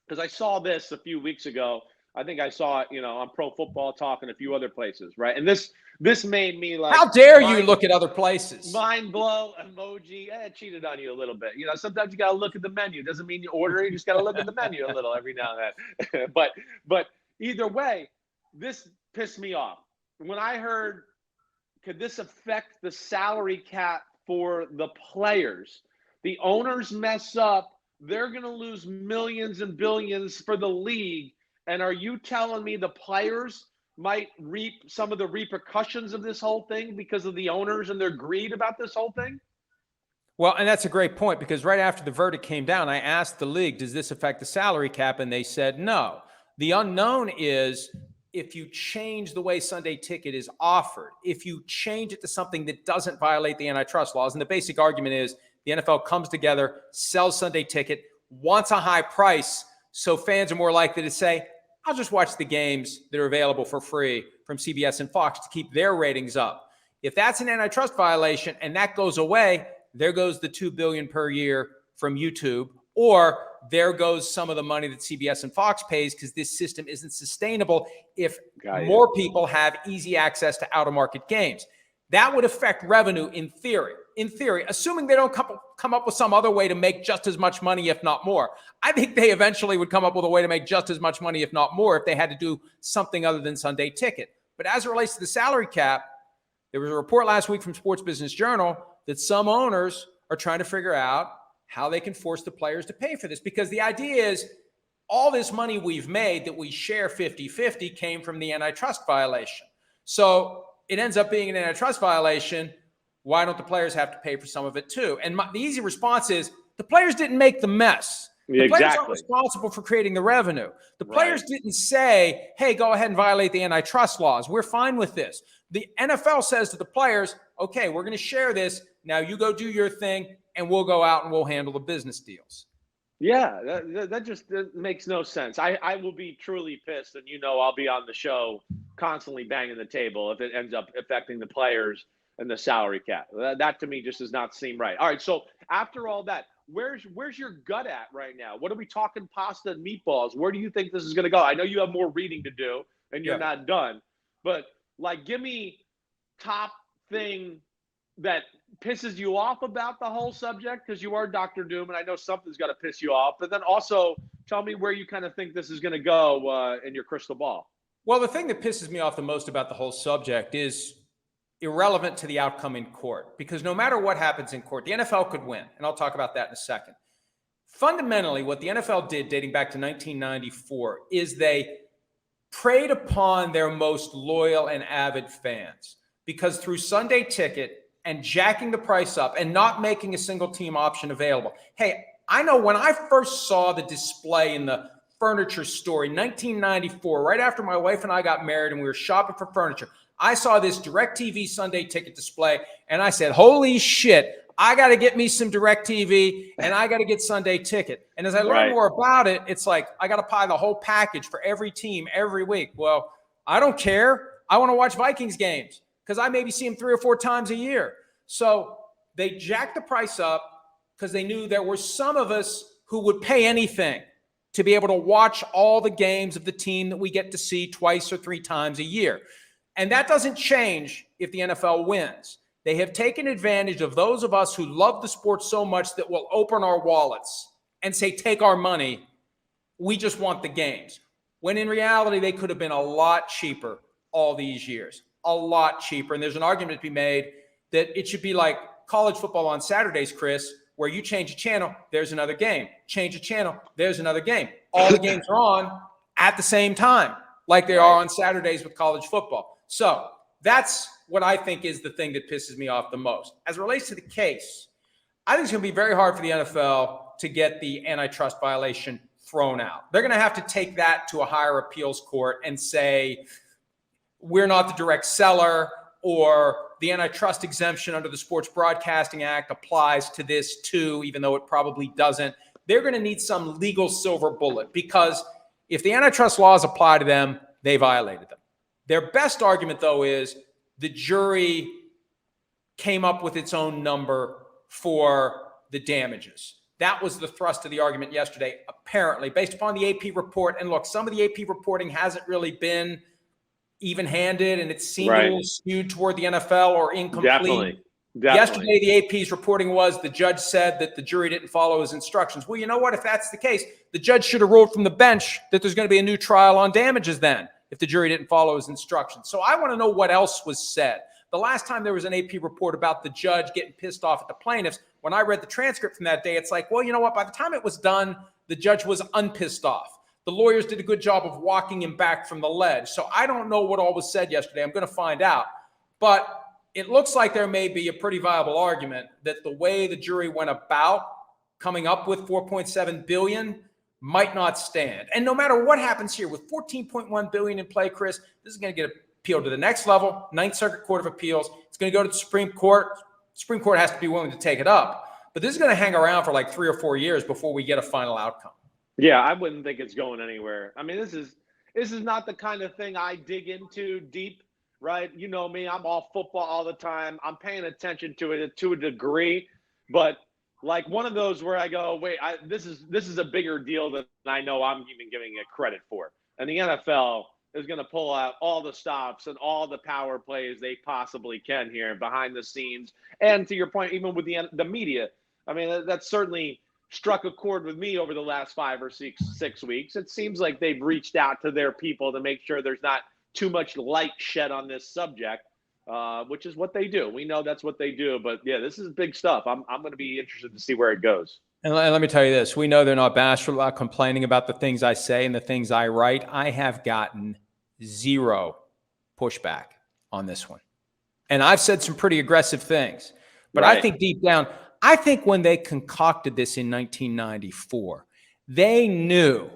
B: Because I saw this a few weeks ago. I think I saw it, on Pro Football Talk and a few other places, right? And this This made me like,
A: how dare you look at other places?
B: Mind blow emoji. Cheated on you a little bit. Sometimes you got to look at the menu. Doesn't mean you order. You just got to look at the menu a little every now and then. but either way, this pissed me off. When I heard, could this affect the salary cap for the players? The owners mess up, they're going to lose millions and billions for the league. And are you telling me the players might reap some of the repercussions of this whole thing because of the owners and their greed about this whole thing?
A: Well, and that's a great point, because right after the verdict came down, I asked the league, does this affect the salary cap? And they said no. The unknown is if you change the way Sunday Ticket is offered, if you change it to something that doesn't violate the antitrust laws. And the basic argument is the NFL comes together, sells Sunday Ticket, wants a high price, so fans are more likely to say, I'll just watch the games that are available for free from CBS and Fox to keep their ratings up. If that's an antitrust violation and that goes away, there goes the $2 billion per year from YouTube, or there goes some of the money that CBS and Fox pays, because this system isn't sustainable if more people have easy access to out-of-market games. That would affect revenue in theory. In theory, assuming they don't come up with some other way to make just as much money, if not more. I think they eventually would come up with a way to make just as much money, if not more, if they had to do something other than Sunday Ticket. But as it relates to the salary cap, there was a report last week from Sports Business Journal that some owners are trying to figure out how they can force the players to pay for this. Because the idea is all this money we've made that we share 50-50 came from the antitrust violation. So it ends up being an antitrust violation. Why don't the players have to pay for some of it too? And the easy response is the players didn't make the mess. The players aren't responsible for creating the revenue. The players didn't say, hey, go ahead and violate the antitrust laws. We're fine with this. The NFL says to the players, okay, we're going to share this. Now you go do your thing, and we'll go out and we'll handle the business deals.
B: Yeah, that just makes no sense. I will be truly pissed, and I'll be on the show constantly banging the table if it ends up affecting the players and the salary cap. That to me just does not seem right. All right, so after all that, where's your gut at right now? What are we talking, pasta and meatballs? Where do you think this is going to go? I know you have more reading to do, and you're not done. But, give me top thing that pisses you off about the whole subject, because you are Dr. Doom, and I know something's got to piss you off. But then also tell me where you kind of think this is going to go in your crystal ball.
A: Well, the thing that pisses me off the most about the whole subject is irrelevant to the outcome in court, because no matter what happens in court, the NFL could win, and I'll talk about that in a second. Fundamentally, what the NFL did dating back to 1994 is they preyed upon their most loyal and avid fans, because through Sunday Ticket and jacking the price up and not making a single team option available. Hey, I know when I first saw the display in the furniture store in 1994, right after my wife and I got married and we were shopping for furniture, I saw this DirecTV Sunday Ticket display, and I said, holy shit, I got to get me some DirecTV, and I got to get Sunday Ticket. And as I learned more about it, it's like I got to buy the whole package for every team every week. Well, I don't care. I want to watch Vikings games because I maybe see them 3 or 4 times a year. So they jacked the price up because they knew there were some of us who would pay anything to be able to watch all the games of the team that we get to see 2 or 3 times a year. And that doesn't change if the NFL wins. They have taken advantage of those of us who love the sport so much that we'll open our wallets and say, take our money. We just want the games. When in reality, they could have been a lot cheaper all these years, a lot cheaper. And there's an argument to be made that it should be like college football on Saturdays, Chris, where you change a channel, there's another game. Change a channel, there's another game. All the games are on at the same time, like they are on Saturdays with college football. So that's what I think is the thing that pisses me off the most. As it relates to the case, I think it's going to be very hard for the NFL to get the antitrust violation thrown out. They're going to have to take that to a higher appeals court and say, we're not the direct seller, or the antitrust exemption under the Sports Broadcasting Act applies to this too, even though it probably doesn't. They're going to need some legal silver bullet, because if the antitrust laws apply to them, they violated them. Their best argument, though, is the jury came up with its own number for the damages. That was the thrust of the argument yesterday, apparently, based upon the AP report. And look, some of the AP reporting hasn't really been even-handed and it seemed a little skewed toward the NFL or incomplete.
B: Definitely.
A: Yesterday, the AP's reporting was the judge said that the jury didn't follow his instructions. Well, you know what? If that's the case, the judge should have ruled from the bench that there's going to be a new trial on damages then if the jury didn't follow his instructions. So I want to know what else was said. The last time there was an AP report about the judge getting pissed off at the plaintiffs, when I read the transcript from that day, it's like, well, you know what? By the time it was done, the judge was unpissed off. The lawyers did a good job of walking him back from the ledge. So I don't know what all was said yesterday. I'm going to find out. But it looks like there may be a pretty viable argument that the way the jury went about coming up with $4.7 billion might not stand. And no matter what happens here, with $14.1 billion in play, Chris, this is going to get appealed to the next level, Ninth Circuit Court of Appeals. It's going to go to the Supreme Court. Supreme Court has to be willing to take it up. But this is going to hang around for like 3 or 4 years before we get a final outcome.
B: Yeah, I wouldn't think it's going anywhere. I mean, this is not the kind of thing I dig into deep. Right? You know me, I'm all football all the time. I'm paying attention to it to a degree, but like one of those where I go, wait, this is a bigger deal than I know I'm even giving it credit for. And the NFL is going to pull out all the stops and all the power plays they possibly can here behind the scenes. And to your point, even with the media, I mean, that's certainly struck a chord with me over the last 5 or 6 weeks. It seems like they've reached out to their people to make sure there's not too much light shed on this subject, which is what they do. We know that's what they do. But, yeah, this is big stuff. I'm going to be interested to see where it goes.
A: And let me tell you this. We know they're not bashful about complaining about the things I say and the things I write. I have gotten zero pushback on this one. And I've said some pretty aggressive things. But I think deep down, I think when they concocted this in 1994, they knew,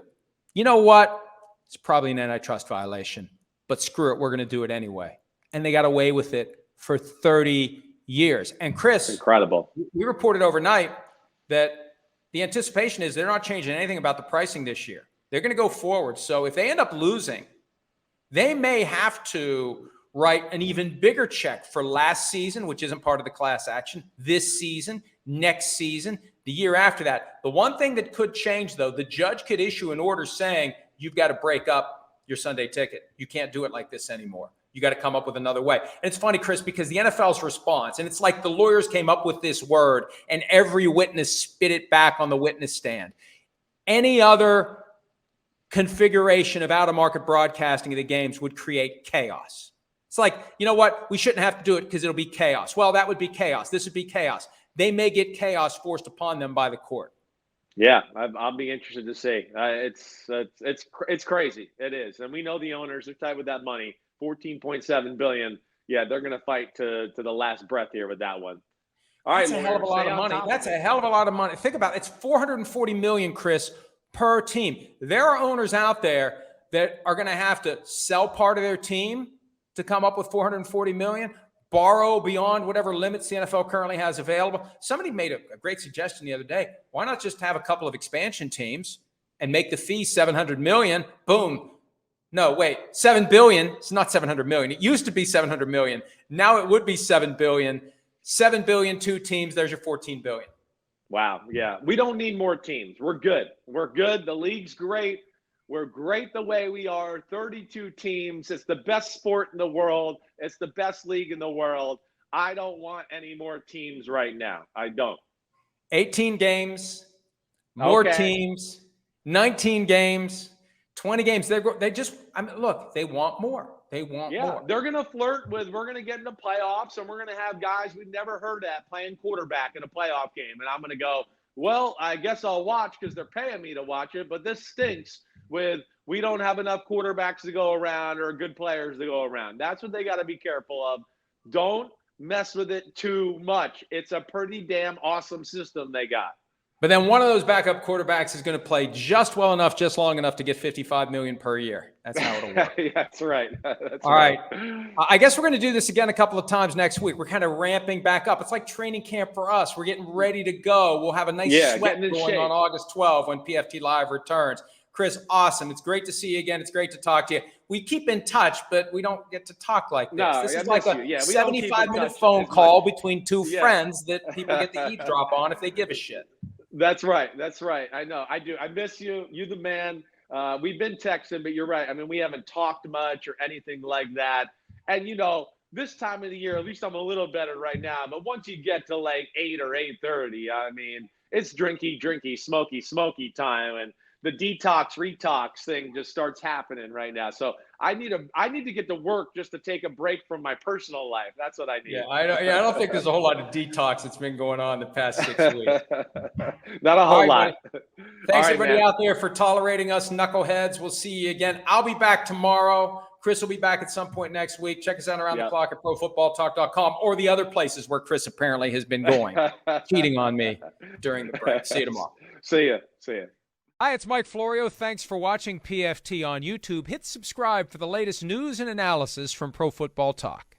A: you know what? It's probably an antitrust violation. But screw it, we're going to do it anyway. And they got away with it for 30 years. And Chris,
B: incredible.
A: We reported overnight that the anticipation is they're not changing anything about the pricing this year. They're going to go forward. So if they end up losing, they may have to write an even bigger check for last season, which isn't part of the class action, this season, next season, the year after that. The one thing that could change, though, the judge could issue an order saying you've got to break up your Sunday ticket. You can't do it like this anymore. You got to come up with another way. And it's funny, Chris, because the NFL's response, and it's like the lawyers came up with this word and every witness spit it back on the witness stand. Any other configuration of out-of-market broadcasting of the games would create chaos. It's like, you know what? We shouldn't have to do it because it'll be chaos. Well, that would be chaos. This would be chaos. They may get chaos forced upon them by the court.
B: Yeah, I'll be interested to see. It's crazy. It is, and we know the owners are tight with that money. $14.7 billion. Yeah, they're going to fight to the last breath here with that one. All right,
A: that's a hell of a lot of money. That's a hell of a lot of money. Think about it. It's $440 million, Chris, per team. There are owners out there that are going to have to sell part of their team to come up with $440 million. Borrow beyond whatever limits the NFL currently has available. Somebody made a great suggestion the other day. Why not just have a couple of expansion teams and make the fee $700 million? Boom. No, wait, $7 billion. It's not $700 million. It used to be $700 million. Now it would be $7 billion. $7 billion, 2 teams. There's your $14 billion.
B: Wow. Yeah. We don't need more teams. We're good. We're good. The league's great. We're great the way we are. 32 teams. It's the best sport in the world. It's the best league in the world. I don't want any more teams right now. I don't.
A: 18 games, more teams, 19 games, 20 games. They just, I mean, look, they want more. They want more.
B: They're going to flirt with, we're going to get into playoffs and we're going to have guys we've never heard at playing quarterback in a playoff game. And I'm going to go, well, I guess I'll watch because they're paying me to watch it. But this stinks with we don't have enough quarterbacks to go around or good players to go around. That's what they got to be careful of. Don't mess with it too much. It's a pretty damn awesome system they got.
A: But then one of those backup quarterbacks is going to play just well enough, just long enough to get $55 million per year. That's how it'll work.
B: Yeah, that's right. That's
A: All right. I guess we're going to do this again a couple of times next week. We're kind of ramping back up. It's like training camp for us. We're getting ready to go. We'll have a nice sweat going on August 12 when PFT Live returns. Chris, awesome. It's great to see you again. It's great to talk to you. We keep in touch, but we don't get to talk like this.
B: No,
A: this is like a 75-minute
B: phone
A: call between two friends that people get to eavesdrop on if they give a shit.
B: That's right. That's right. I know. I do. I miss you. You the man. We've been texting, but you're right. I mean, we haven't talked much or anything like that. And, this time of the year, at least I'm a little better right now. But once you get to like 8 or 8:30, I mean, it's drinky, smoky time. And the retox thing just starts happening right now. So I need to get to work just to take a break from my personal life. That's what I need.
A: Yeah, I don't think there's a whole lot of detox that's been going on the past 6 weeks.
B: Not a whole lot.
A: Thanks, everybody out there, for tolerating us knuckleheads. We'll see you again. I'll be back tomorrow. Chris will be back at some point next week. Check us out around the clock at profootballtalk.com or the other places where Chris apparently has been going, cheating on me during the break. See you tomorrow.
B: See ya.
A: Hi, it's Mike Florio. Thanks for watching PFT on YouTube. Hit subscribe for the latest news and analysis from Pro Football Talk.